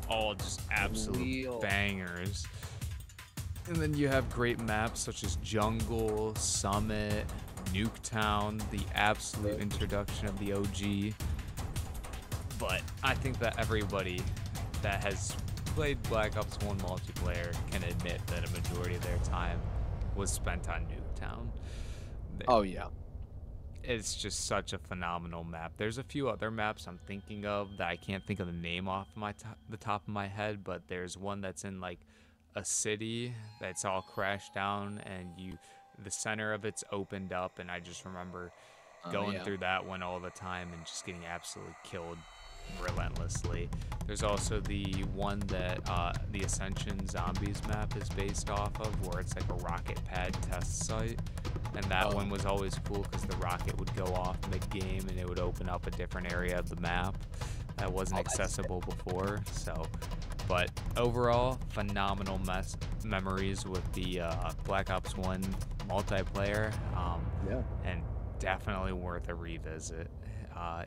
all just absolute bangers. And then you have great maps such as Jungle, Summit, Nuketown, the absolute introduction of the OG. But I think that everybody that has played Black Ops 1 multiplayer can admit that a majority of their time was spent on Nuketown. Oh, yeah. It's just such a phenomenal map. There's a few other maps I'm thinking of that I can't think of the name off the top of my head, but there's one that's in like a city that's all crashed down and the center of it's opened up, and I just remember going through that one all the time and just getting absolutely killed relentlessly. There's also the one that the Ascension Zombies map is based off of, where it's like a rocket pad test site, and that one was always cool because the rocket would go off mid-game and it would open up a different area of the map that wasn't accessible before. So, but overall, phenomenal memories with the Black Ops 1 multiplayer, and definitely worth a revisit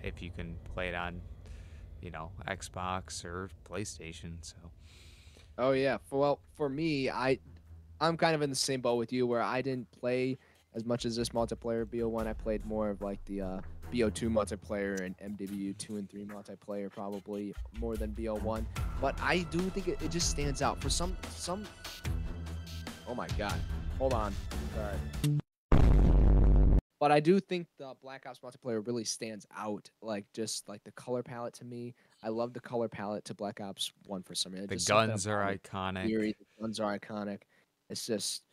if you can play it on Xbox or PlayStation. So Oh yeah. For me, I'm kind of in the same boat with you, where I didn't play as much as this multiplayer BO1. I played more of like the BO2 multiplayer and MW 2 and 3 multiplayer, probably more than BO1. But I do think it just stands out for some. Oh my god. Hold on. Sorry. But I do think the Black Ops multiplayer really stands out, like just like the color palette to me. I love the color palette to Black Ops 1 for some reason. The guns are iconic. The guns are iconic. It's just,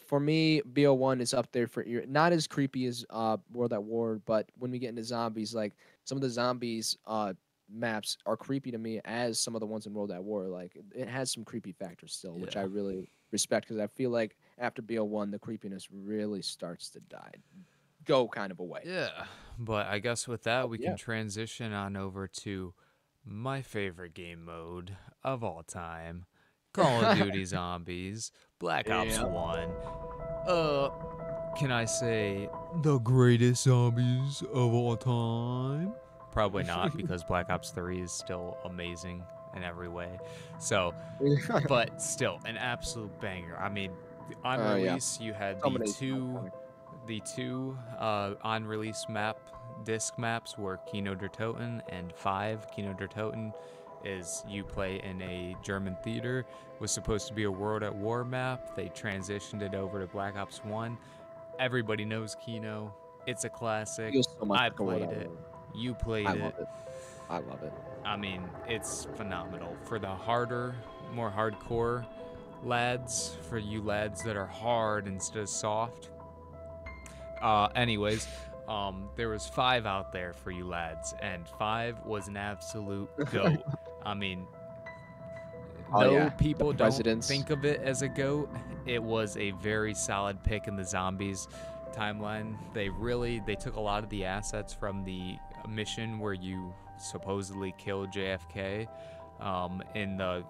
for me, BO1 is up there for not as creepy as World at War, but when we get into zombies, like some of the zombies maps are creepy to me as some of the ones in World at War. Like it has some creepy factors still, which I really respect, because I feel like after BO1, the creepiness really starts to go kind of away. Yeah, but I guess with that, we can transition on over to my favorite game mode of all time, Call of Duty Zombies, Black Ops 1. Can I say the greatest zombies of all time? Probably not, because Black Ops 3 is still amazing in every way. So, but still, an absolute banger. I mean, on release, you had the two on-release disc maps were Kino der Toten and 5. Kino der Toten is you play in a German theater. Was supposed to be a World at War map. They transitioned it over to Black Ops 1. Everybody knows Kino. It's a classic. I played it. You played it. I love it. I mean, it's phenomenal. For the harder, more hardcore lads, for you lads that are hard instead of soft. Anyways, there was 5 out there for you lads, and 5 was an absolute GOAT. I mean, people don't think of it as a GOAT, it was a very solid pick in the zombies timeline. They took a lot of the assets from the mission where you supposedly killed JFK. In the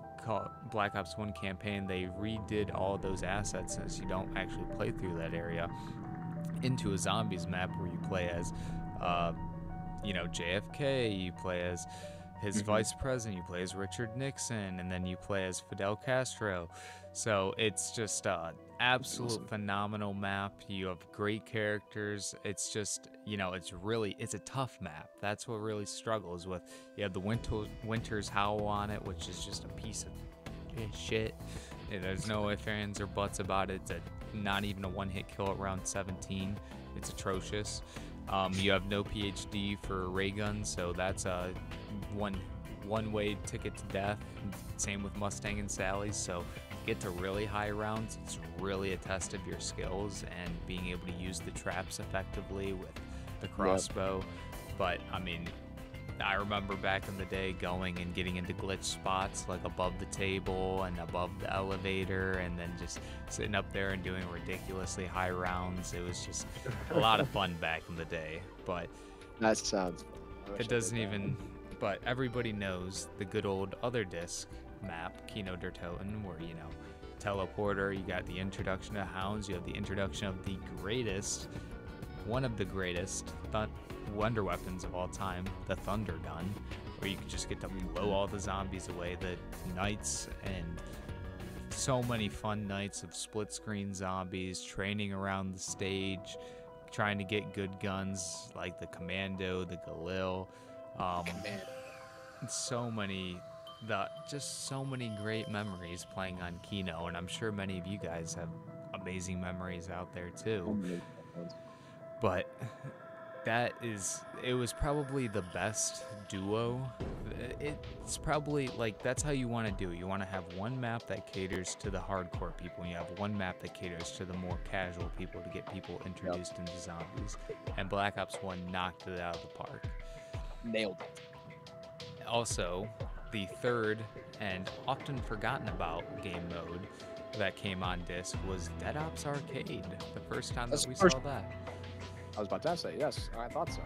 Black Ops 1 campaign, they redid all of those assets, since you don't actually play through that area, into a zombies map where you play as JFK, you play as his vice president, you play as Richard Nixon, and then you play as Fidel Castro. So it's just an absolute phenomenal map. You have great characters. It's just, it's a tough map. That's what really struggles with. You have the Winter's Howl on it, which is just a piece of shit. There's no ifs, ands, or buts about it. It's not even a one-hit kill at round 17. It's atrocious. You have no PhD for ray guns, so that's a one-way ticket to death. Same with Mustang and Sally's. So to get to really high rounds, it's really a test of your skills and being able to use the traps effectively with the crossbow. But I mean, I remember back in the day going and getting into glitch spots like above the table and above the elevator, and then just sitting up there and doing ridiculously high rounds. It was just a lot of fun back in the day. But That sounds fun. it doesn't even. But everybody knows the good old other disc map, Kino der Toten, where, you know, teleporter, you got the introduction of hounds, you have the introduction of the greatest, one of the greatest wonder weapons of all time, the Thunder Gun, where you can just get to blow all the zombies away, the knights, and so many fun nights of split screen zombies, training around the stage, trying to get good guns like the Commando, the Galil. So many great memories playing on Kino, and I'm sure many of you guys have amazing memories out there too. But it was probably the best duo. It's probably like, that's how you want to do. You want to have one map that caters to the hardcore people, and you have one map that caters to the more casual people to get people introduced into zombies. And Black Ops 1 knocked it out of the park. Nailed it. Also, the third and often forgotten about game mode that came on disc was Dead Ops Arcade. The first time that we saw that. I was about to say, yes, I thought so.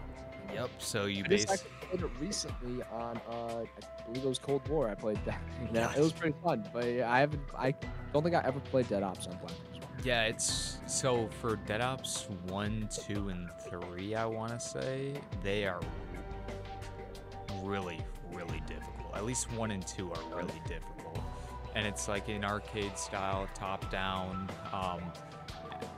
Yep. So you I just actually played it recently on, I believe it was Cold War. I played that. Yeah, it was pretty fun. But I don't think I ever played Dead Ops on Black Ops 1. Yeah, it's so for Dead Ops 1, 2, and 3, I want to say they are really, really difficult. At least 1 and 2 are really difficult. And it's like an arcade style, top down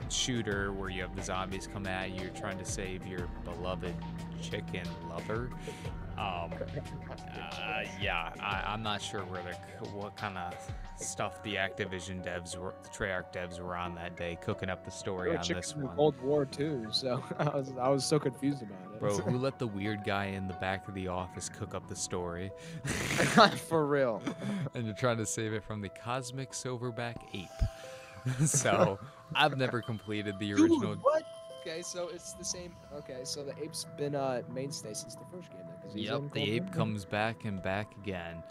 shooter where you have the zombies come at you. You're trying to save your beloved chicken lover. I'm not sure what kind of stuff the Activision devs the Treyarch devs were on that day, cooking up the story on this one. Cold War too, so I was so confused about it. Bro, who let the weird guy in the back of the office cook up the story? For real. And you're trying to save it from the cosmic silverback ape. So I've never completed the original. Dude, what? Okay, so it's the same. Okay, so the ape's been a mainstay since the first game. Yep, the ape comes back and back again.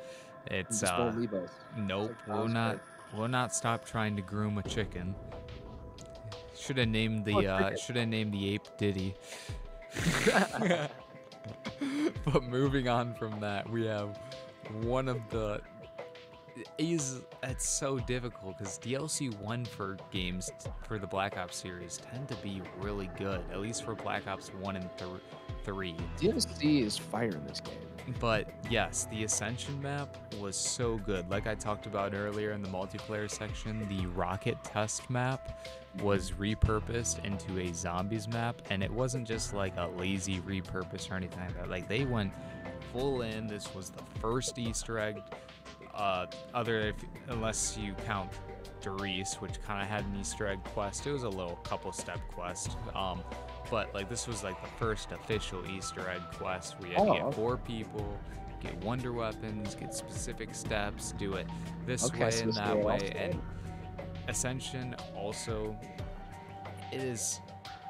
It's just won't leave us. Nope, we'll not stop trying to groom a chicken. Should have named the ape Diddy. But moving on from that, we have one of the it's so difficult because DLC 1 for games for the Black Ops series tend to be really good, at least for Black Ops 1 and 3. DLC is fire in this game. But yes, the Ascension map was so good. Like I talked about earlier in the multiplayer section, the rocket test map was repurposed into a zombies map, and it wasn't just like a lazy repurpose or anything like that. Like they went full in. This was the first Easter egg. Unless you count Doris, which kind of had an Easter egg quest. It was a little couple step quest. But like this was like the first official Easter egg quest where you had to get 4 people, get wonder weapons, get specific steps, do it this way and that way. And Ascension also, it is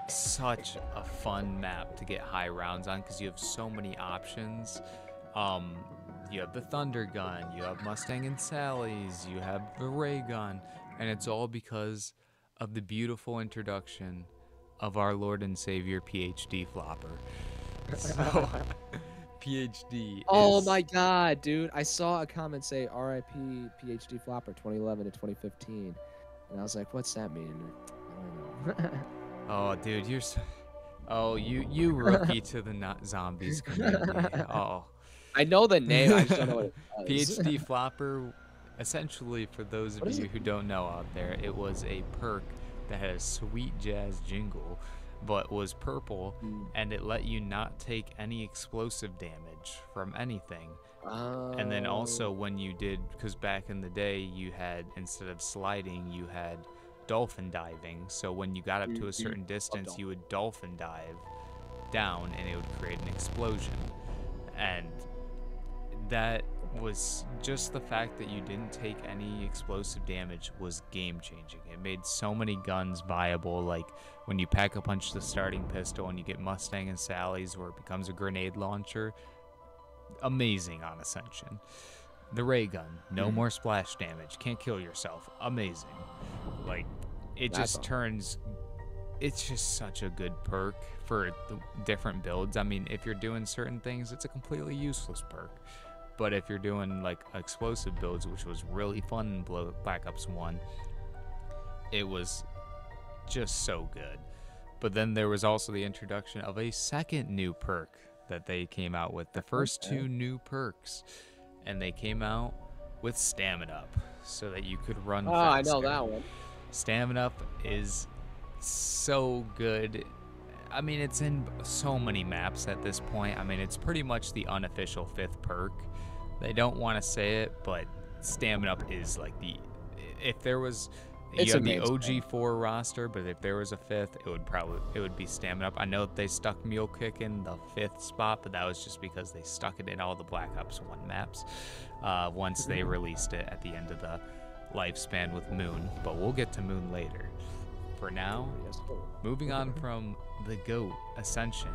such a fun map to get high rounds on because you have so many options. You have the Thunder Gun, you have Mustang and Sally's, you have the Ray Gun, and it's all because of the beautiful introduction of our Lord and Savior PhD Flopper. So, PhD. Oh my God, dude! I saw a comment say "R.I.P. PhD Flopper 2011 to 2015," and I was like, "What's that mean?" I don't know. Oh, dude, you're so... Oh, you rookie to the zombies community. Oh. I know the name, I just don't know what it does. PhD Flopper, essentially, for those of you who don't know out there, it was a perk that had a sweet jazz jingle, but was purple, and it let you not take any explosive damage from anything. And then also when you did, because back in the day, you had, instead of sliding, you had dolphin diving. So when you got up to a certain distance, you would dolphin dive down, and it would create an explosion. And that was just the fact that you didn't take any explosive damage was game changing. It made so many guns viable, like when you pack a punch the starting pistol and you get Mustang and Sally's where it becomes a grenade launcher. amazing on Ascension. The ray gun, no more splash damage, can't kill yourself, amazing. Like, it just turns, it's just such a good perk for the different builds. I mean, if you're doing certain things, it's a completely useless perk. But if you're doing like explosive builds, which was really fun in Black Ops 1, it was just so good. But then there was also the introduction of a second new perk that they came out with. The first two new perks. And they came out with Stamina Up so that you could run faster. I know that one. Stamina Up is so good. I mean, it's in so many maps at this point. I mean, it's pretty much the unofficial 5th perk. They don't want to say it, but Stamina Up is like the... If there was... You have the OG4 roster, but if there was a 5th, it would be Stamina Up. I know they stuck Mule Kick in the 5th spot, but that was just because they stuck it in all the Black Ops 1 maps once they released it at the end of the lifespan with Moon. But we'll get to Moon later. For now, moving on from the GOAT Ascension.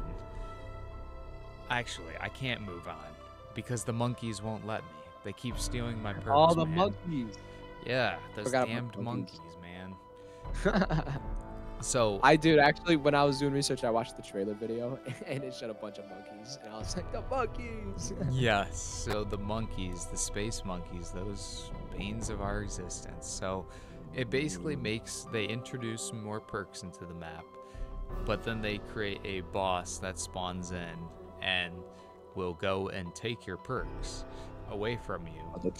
Actually, I can't move on because the monkeys won't let me. They keep stealing my perks. All the monkeys. Yeah, those damned monkeys, man. So actually, when I was doing research, I watched the trailer video, and it showed a bunch of monkeys, and I was like, the monkeys! Yes, so the monkeys, the space monkeys, those banes of our existence. So it basically they introduce more perks into the map, but then they create a boss that spawns in and will go and take your perks away from you.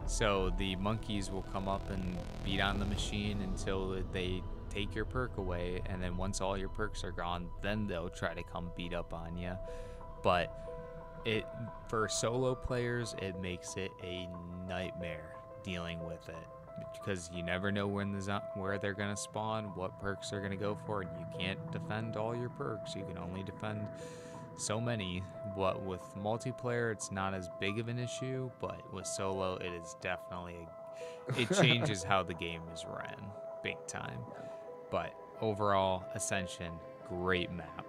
So the monkeys will come up and beat on the machine until they take your perk away, and then once all your perks are gone, then they'll try to come beat up on you. But for solo players, it makes it a nightmare dealing with it because you never know where they're gonna spawn, what perks they're gonna go for, and you can't defend all your perks. You can only defend so many. What with multiplayer, it's not as big of an issue, but with solo, it is definitely it changes how the game is ran big time. But overall, Ascension, great map.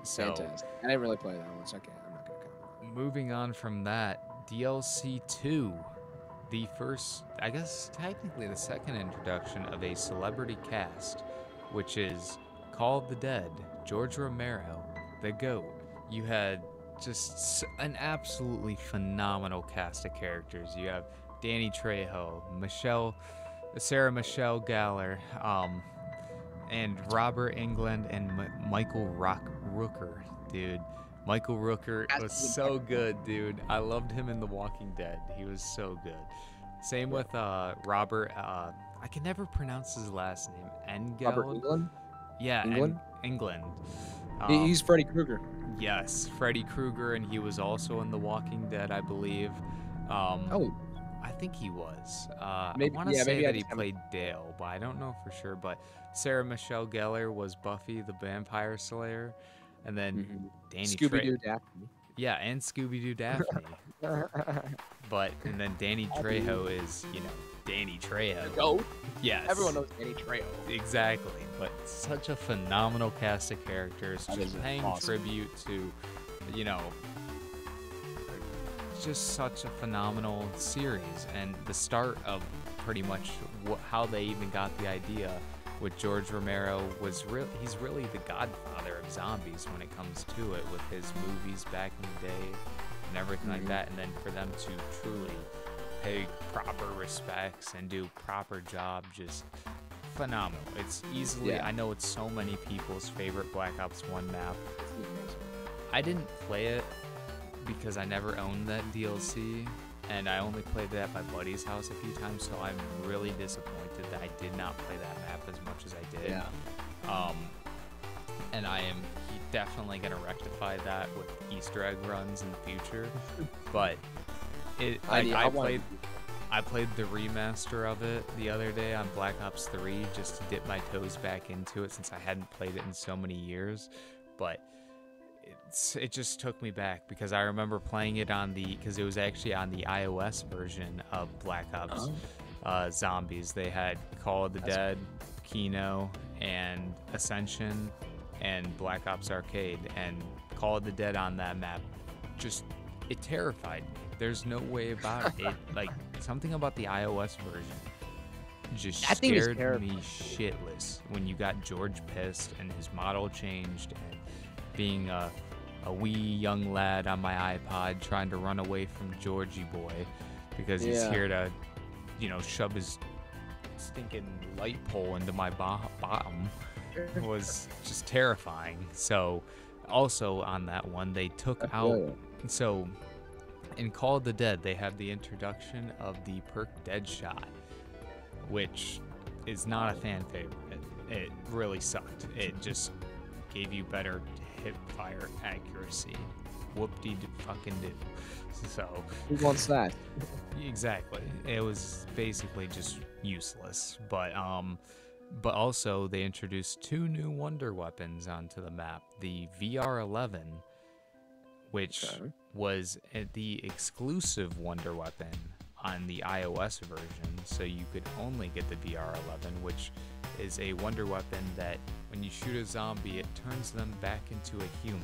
So fantastic. I didn't really play that one, so I'm not gonna comment. Moving on from that, DLC 2, the first, I guess technically the second introduction of a celebrity cast, which is Call of the Dead, George Romero, the GOAT. You had just an absolutely phenomenal cast of characters. You have Danny Trejo, Sarah Michelle Gellar, and Robert Englund and Michael Rooker, dude. Michael Rooker was so good, dude. I loved him in The Walking Dead. He was so good. Same with Robert. I can never pronounce his last name. Robert Englund? Yeah, Englund. He's Freddy Krueger. Yes, Freddy Krueger, and he was also in The Walking Dead, I believe. I think he was. I want to say that he played Dale, but I don't know for sure. But Sarah Michelle Gellar was Buffy the Vampire Slayer, and then Danny Scooby-Doo Daphne. Yeah, and Scooby-Doo Daphne. And then Danny Trejo is, Danny Trejo. The GOAT? Yes. Everyone knows Danny Trejo. Exactly. But such a phenomenal cast of characters, just paying tribute to, just such a phenomenal series, and the start of pretty much how they even got the idea with George Romero was he's really the godfather of zombies when it comes to it, with his movies back in the day and everything like that. And then for them to truly pay proper respects and do proper job, just phenomenal. It's easily, I know it's so many people's favorite Black Ops 1 map. I didn't play it because I never owned that DLC, and I only played that at my buddy's house a few times, so I'm really disappointed that I did not play that map as much as I did. And I am definitely going to rectify that with Easter egg runs in the future. But I played the remaster of it the other day on Black Ops 3 just to dip my toes back into it since I hadn't played it in so many years. But it just took me back because I remember playing it because it was actually on the iOS version of Black Ops Zombies. They had Call of the Dead, Kino, and Ascension, and Black Ops Arcade. And Call of the Dead on that map it terrified me. There's no way about it. Like, something about the iOS version just scared me shitless when you got George pissed and his model changed, and being a wee young lad on my iPod trying to run away from Georgie boy because he's here to, shove his stinking light pole into my bottom was just terrifying. So also on that one, they took out, so in Call of the Dead, they have the introduction of the perk Deadshot, which is not a fan favorite. It really sucked. It just gave you better hip fire accuracy. Whoop-de-fucking-do. So who wants that? Exactly. It was basically just useless. But also they introduced 2 new wonder weapons onto the map. The VR11, which was the exclusive wonder weapon on the iOS version, so you could only get the VR11, which is a wonder weapon that when you shoot a zombie, it turns them back into a human,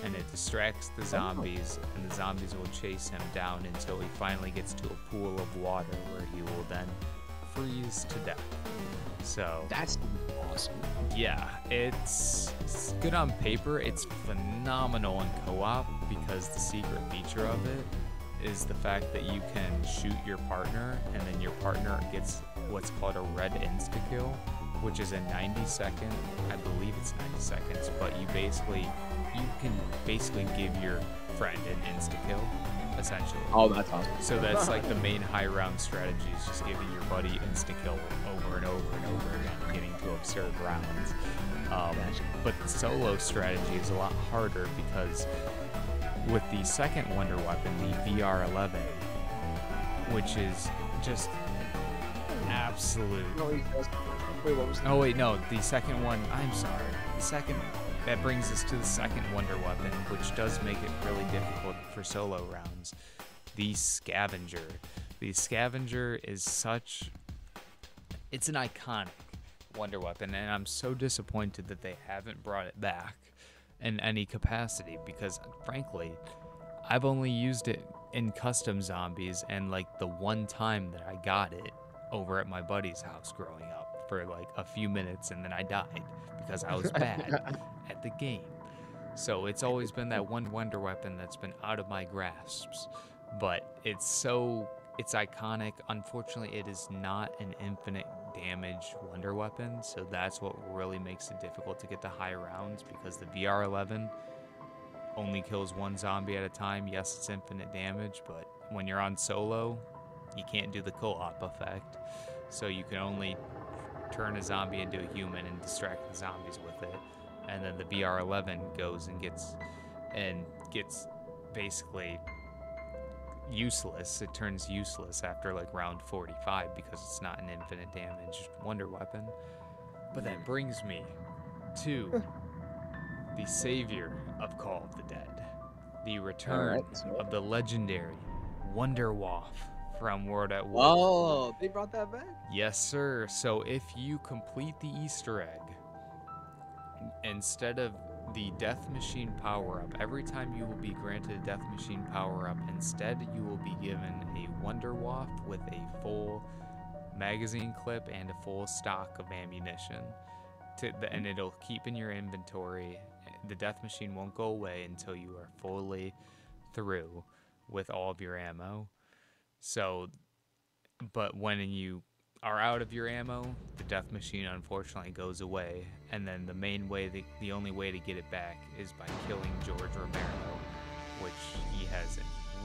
and it distracts the zombies, and the zombies will chase him down until he finally gets to a pool of water where he will then freeze to death. So that's awesome. Yeah, it's good on paper. It's phenomenal in co-op because the secret feature of it is the fact that you can shoot your partner, and then your partner gets what's called a red insta-kill, which is a 90-second, I believe it's 90 seconds, but you can basically give your friend an insta-kill, essentially. Oh, that's awesome. So that's like the main high round strategy, is just giving your buddy insta-kill over and over and over again, getting to absurd rounds. But the solo strategy is a lot harder because with the second wonder weapon, the VR11, which is just absolute. Wait, what was that? Oh wait, no, the second one. I'm sorry. That brings us to the second wonder weapon, which does make it really difficult for solo rounds. The Scavenger. The Scavenger is it's an iconic wonder weapon, and I'm so disappointed that they haven't brought it back in any capacity, because frankly, I've only used it in custom zombies and like the one time that I got it over at my buddy's house growing up for like a few minutes, and then I died because I was bad at the game. So it's always been that one wonder weapon that's been out of my grasps, but it's iconic. Unfortunately, it is not an infinite damage wonder weapon, so that's what really makes it difficult to get the high rounds, because the VR11 only kills one zombie at a time. Yes, it's infinite damage, but when you're on solo, you can't do the co-op effect, so you can only turn a zombie into a human and distract the zombies with it, and then the VR11 goes and gets basically useless. It turns useless after like round 45 because it's not an infinite damage wonder weapon. But that brings me to the savior of Call of the Dead, the return of the legendary Wonder Waff from World at War. Oh, they brought that back? Yes, sir. So if you complete the Easter egg, instead of the Death Machine power-up, every time you will be granted a Death Machine power-up, instead you will be given a Wonder Waff with a full magazine clip and a full stock of ammunition. And it'll keep in your inventory. The Death Machine won't go away until you are fully through with all of your ammo. So, but when you are out of your ammo, the Death Machine unfortunately goes away, and then the only way to get it back is by killing George Romero, which he has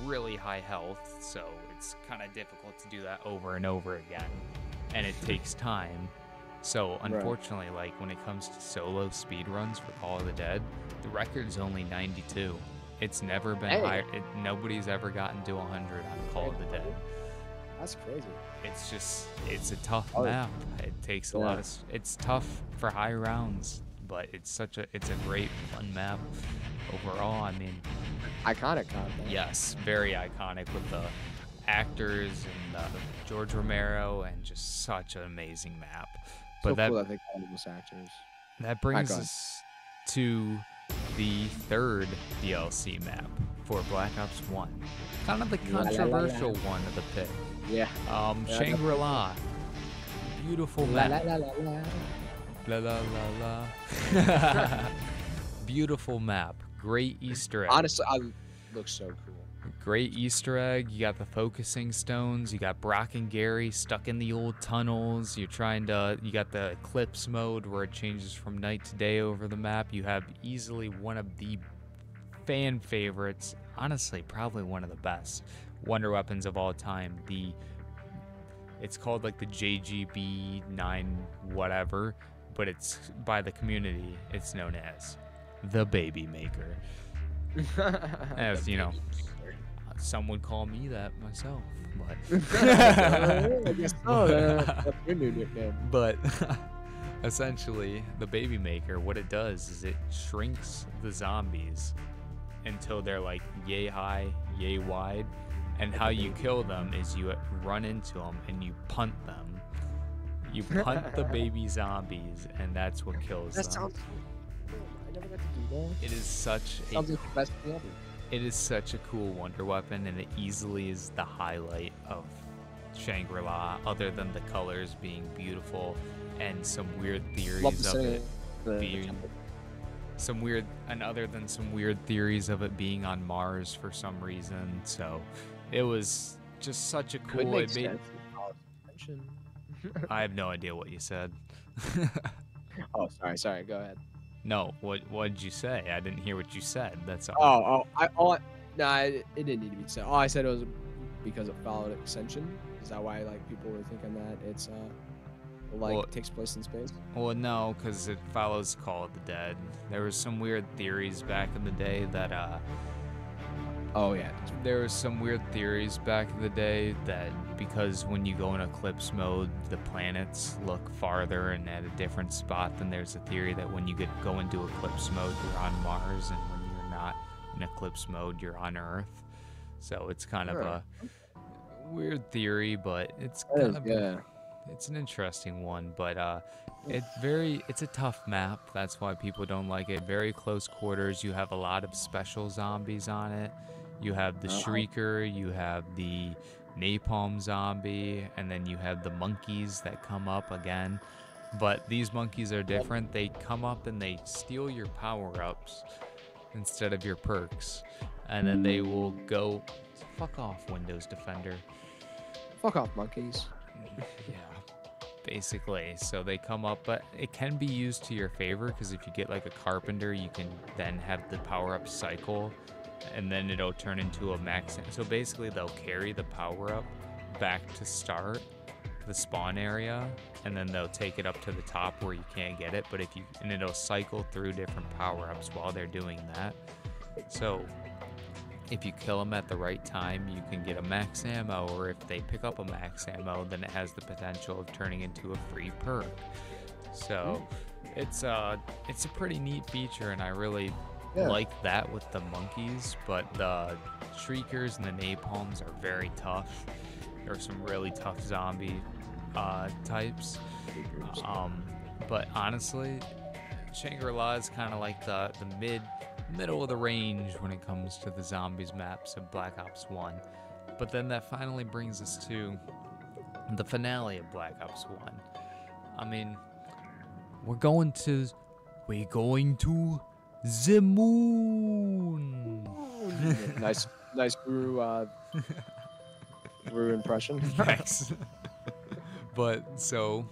really high health, so it's kind of difficult to do that over and over again, and it takes time. So unfortunately, like when it comes to solo speedruns for Call of the Dead, the record's only 92. It's never been higher. Nobody's ever gotten to 100 on Call of the Dead. That's crazy. It's a tough map. It takes a lot of. It's tough for high rounds, but it's a great fun map overall. I mean, iconic content. Yes, very iconic with the actors and George Romero, and just such an amazing map. But cool that they call those actors. That brings us to the third DLC map for Black Ops 1. Kind of the controversial one of the pick. Yeah. Shangri-La. Beautiful map. La la la la. Beautiful map. Great Easter egg. Honestly, I look so cool. Great Easter egg. You got the focusing stones. You got Brock and Gary stuck in the old tunnels. You got the eclipse mode where it changes from night to day over the map. You have easily one of the fan favorites, honestly, probably one of the best wonder weapons of all time. It's called like the JGB 9 whatever, but it's by the community. It's known as the Baby Maker. As you know. Some would call me that myself, but essentially, the Baby Maker, what it does is it shrinks the zombies until they're like yay high, yay wide, and how you kill them is you run into them and you punt them. You punt the baby zombies, and that's what kills them. Sounds cool. I never got to do that. It is such sounds like the best thing ever. It is such a cool wonder weapon, and it easily is the highlight of Shangri-La, other than the colors being beautiful and some weird theories of it being other than some weird theories of it being on Mars for some reason. So it was just such a cool. I have no idea what you said. Oh, sorry. Go ahead. No, what did you say? I didn't hear what you said. That's all. It didn't need to be said. Oh, I said it was because it followed Ascension. Is that why like people were thinking that it's takes place in space? Well, no, because it follows Call of the Dead. There was some weird theories back in the day that Oh yeah. There was some weird theories back in the day that because when you go in eclipse mode, the planets look farther and at a different spot. Then there's a theory that when you go into eclipse mode, you're on Mars, and when you're not in eclipse mode, you're on Earth. So it's kind of a weird theory, but it's kind of it's an interesting one. But it's a tough map. That's why people don't like it. Very close quarters. You have a lot of special zombies on it. You have the Shrieker, you have the Napalm Zombie, and then you have the monkeys that come up again. But these monkeys are different. They come up and they steal your power-ups instead of your perks. And then they will go... Fuck off, Windows Defender. Fuck off, monkeys. Yeah, basically. So they come up, but it can be used to your favor, because if you get like a Carpenter, you can then have the power-up cycle, and then it'll turn into a max. So basically they'll carry the power up back to start the spawn area, and then they'll take it up to the top where you can't get it, but and it'll cycle through different power ups while they're doing that. So if you kill them at the right time, you can get a max ammo, or if they pick up a max ammo, then it has the potential of turning into a free perk. So it's a pretty neat feature, and I really like that with the monkeys. But the Shriekers and the Napalms are very tough. There are some really tough zombie types. But honestly, Shangri-La is kind of like the middle of the range when it comes to the zombies maps of Black Ops 1. But then that finally brings us to the finale of Black Ops 1. I mean, we're going to the moon. nice Guru impression. Thanks. But so,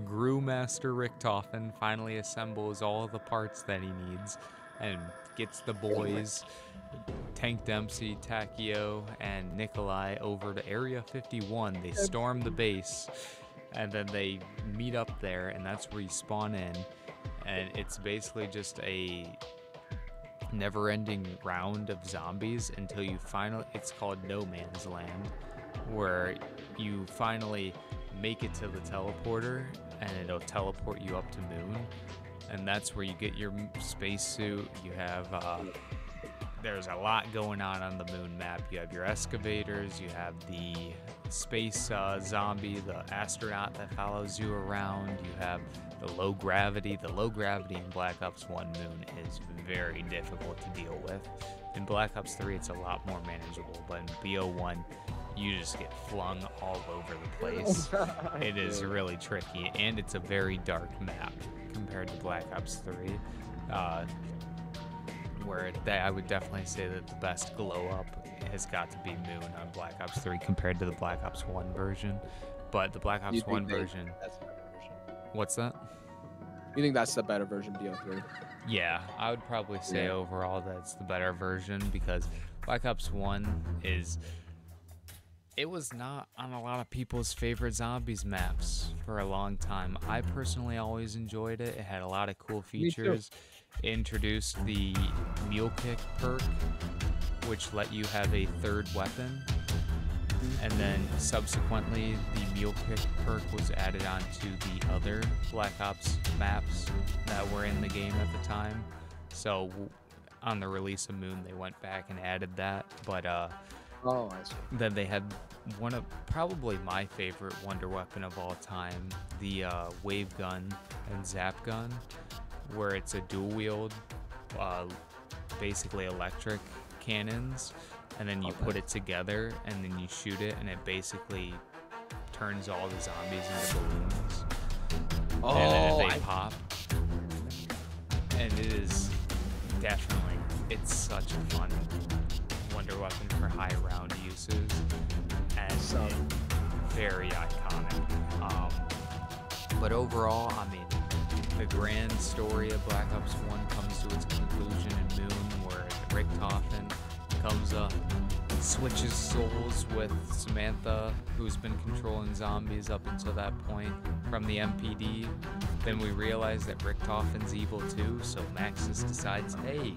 Gru Master Richtofen finally assembles all of the parts that he needs and gets the boys, Tank Dempsey, Takio, and Nikolai over to Area 51. They storm the base, and then they meet up there, and that's where you spawn in. And it's basically just a never-ending round of zombies until you finally, it's called No Man's Land, where you finally make it to the teleporter, and it'll teleport you up to Moon, and that's where you get your spacesuit. You have there's a lot going on the Moon map. You have your excavators, you have the space zombie, the astronaut that follows you around. You have the low gravity. The low gravity in Black Ops 1 Moon is very difficult to deal with. In Black Ops 3, it's a lot more manageable, but in BO1, you just get flung all over the place. It is really tricky, and it's a very dark map compared to Black Ops 3. Where I would definitely say that the best glow up has got to be Moon on Black Ops 3 compared to the Black Ops 1 version. But the Black Ops 1 version... That's the better version. What's that? You think that's the better version, BO3? Yeah, I would probably say overall that's the better version, because Black Ops 1 it was not on a lot of people's favorite zombies maps for a long time. I personally always enjoyed it. It had a lot of cool features. It introduced the mule kick perk, which let you have a third weapon. And then subsequently, the mule kick perk was added onto the other Black Ops maps that were in the game at the time. So on the release of Moon, they went back and added that. But I see. then they had one of probably my favorite wonder weapon of all time, the wave gun and zap gun, where it's a dual wield, basically electric cannons, and then you put it together and then you shoot it, and it basically turns all the zombies into balloons. And then they pop. And it is definitely, it's such a fun wonder weapon for high round uses, and very iconic. But overall, I mean, the grand story of Black Ops 1 comes to its conclusion in Moon, where Richtofen comes up, switches souls with Samantha, who's been controlling zombies up until that point, from the MPD. Then we realize that Richtofen's evil too, so Maxis decides, hey,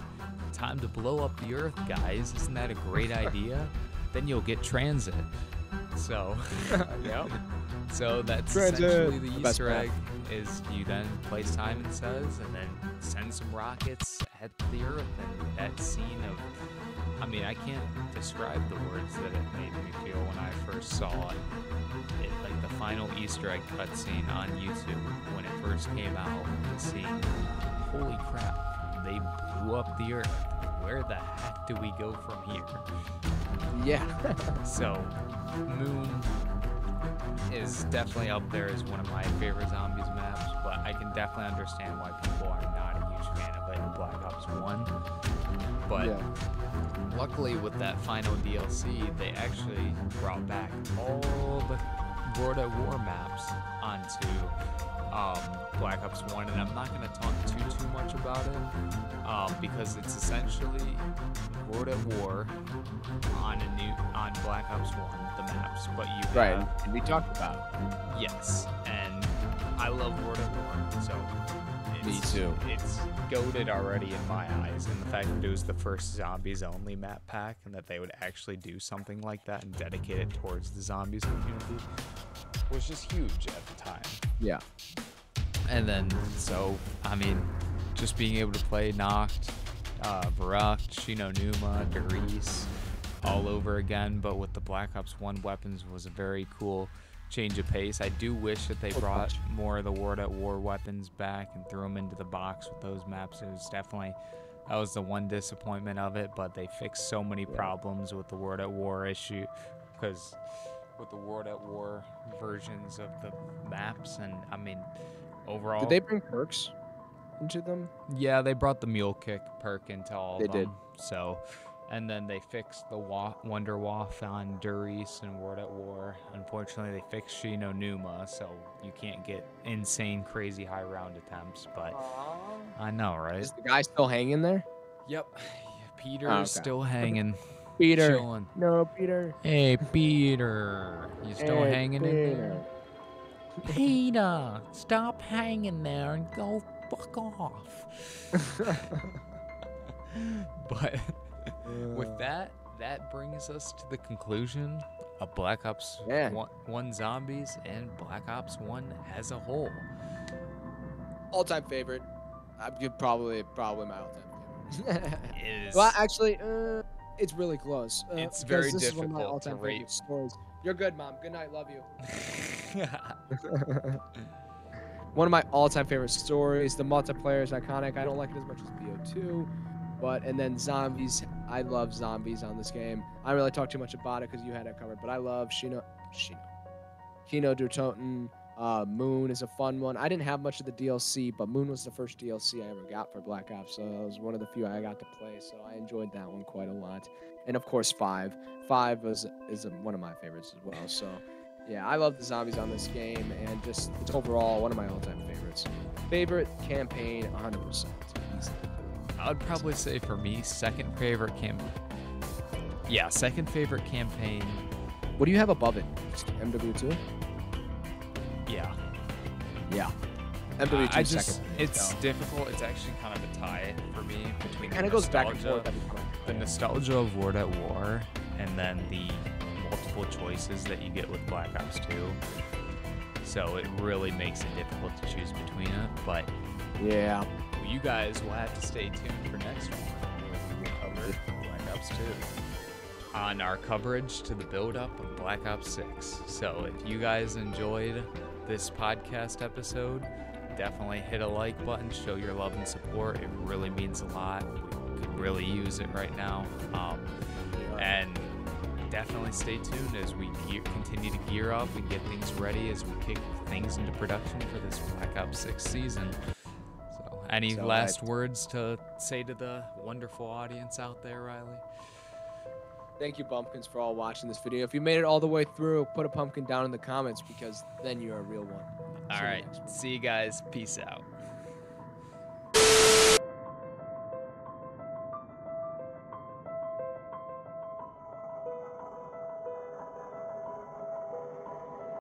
time to blow up the Earth, guys. Isn't that a great idea? Then you'll get transit. So, Yep. So that's essentially the Easter egg. Is you then place Simon Says and then send some rockets at the Earth, and that scene of, I mean, I can't describe the words that it made me feel when I first saw it. Like the final Easter egg cutscene on YouTube when it first came out, the scene, holy crap, they blew up the Earth. Where the heck do we go from here? Yeah. So, Moon is definitely up there as one of my favorite zombies maps, but I can definitely understand why people are not a huge fan of it in Black Ops 1. But luckily with that final DLC, they actually brought back all the World at War maps onto Black Ops 1, and I'm not going to talk too much about it, because it's essentially World at War on Black Ops 1, the maps, but you have, and we talked about it. Yes, and I love World at War, so me too. It's goated already in my eyes, and the fact that it was the first zombies only map pack, and that they would actually do something like that and dedicate it towards the zombies community was just huge at the time. Yeah. And then, so, I mean, just being able to play Noct, Varrock, Shino Numa, Darius, all over again, but with the Black Ops 1 weapons was a very cool change of pace. I do wish that they brought more of the World at War weapons back and threw them into the box with those maps. It was definitely, that was the one disappointment of it, but they fixed so many problems with the World at War issue, because with the World at War versions of the maps, and I mean, overall, did they bring perks into them? Yeah, they brought the mule kick perk into all of them. They did. So, and then they fixed the Wonder Waff on Darius and World at War. Unfortunately, they fixed Shino Numa, so you can't get insane, crazy high round attempts. But I know, right? Is the guy still hanging there? Yep. Peter's still hanging. Peter. Chilling. No, Peter. Hey, Peter. You still hanging in there? Peter, stop hanging there and go fuck off. But with that brings us to the conclusion of Black Ops 1 Zombies and Black Ops 1 as a whole. All-time favorite. I'd give probably my all-time favorite. It is. Well, actually, it's really close. It's very this difficult is one of my to all-time rate. favorite stories. You're good, Mom. Good night. Love you. One of my all-time favorite stories. The multiplayer is iconic. I don't like it as much as BO2, and then zombies. I love zombies on this game. I don't really talk too much about it because you had it covered, but I love Kino der Toten. Moon is a fun one. I didn't have much of the DLC, but Moon was the first DLC I ever got for Black Ops, so it was one of the few I got to play, so I enjoyed that one quite a lot. And of course, 5. 5 is one of my favorites as well, so yeah, I love the zombies on this game, and just it's overall one of my all-time favorites. Favorite campaign, 100%. Easily. I would probably say for me, second favorite campaign. Yeah, second favorite campaign. What do you have above it? MW2? Yeah. Yeah. MW2 second. It's difficult. It's actually kind of a tie for me between kind of goes back and forth every time. The nostalgia of World at War, and then the multiple choices that you get with Black Ops 2. So it really makes it difficult to choose between it. But yeah, well, you guys will have to stay tuned for next week. We will cover Black Ops 2 on our coverage to the build-up of Black Ops 6. So if you guys enjoyed this podcast episode, definitely hit a like button, show your love and support. It really means a lot. We could really use it right now. And definitely stay tuned as we continue to gear up and get things ready as we kick things into production for this Black Ops 6 season. So any last words to say to the wonderful audience out there, Riley? Thank you, Bumpkins, for all watching this video. If you made it all the way through, put a pumpkin down in the comments because then you're a real one. All right. See you guys. Peace out.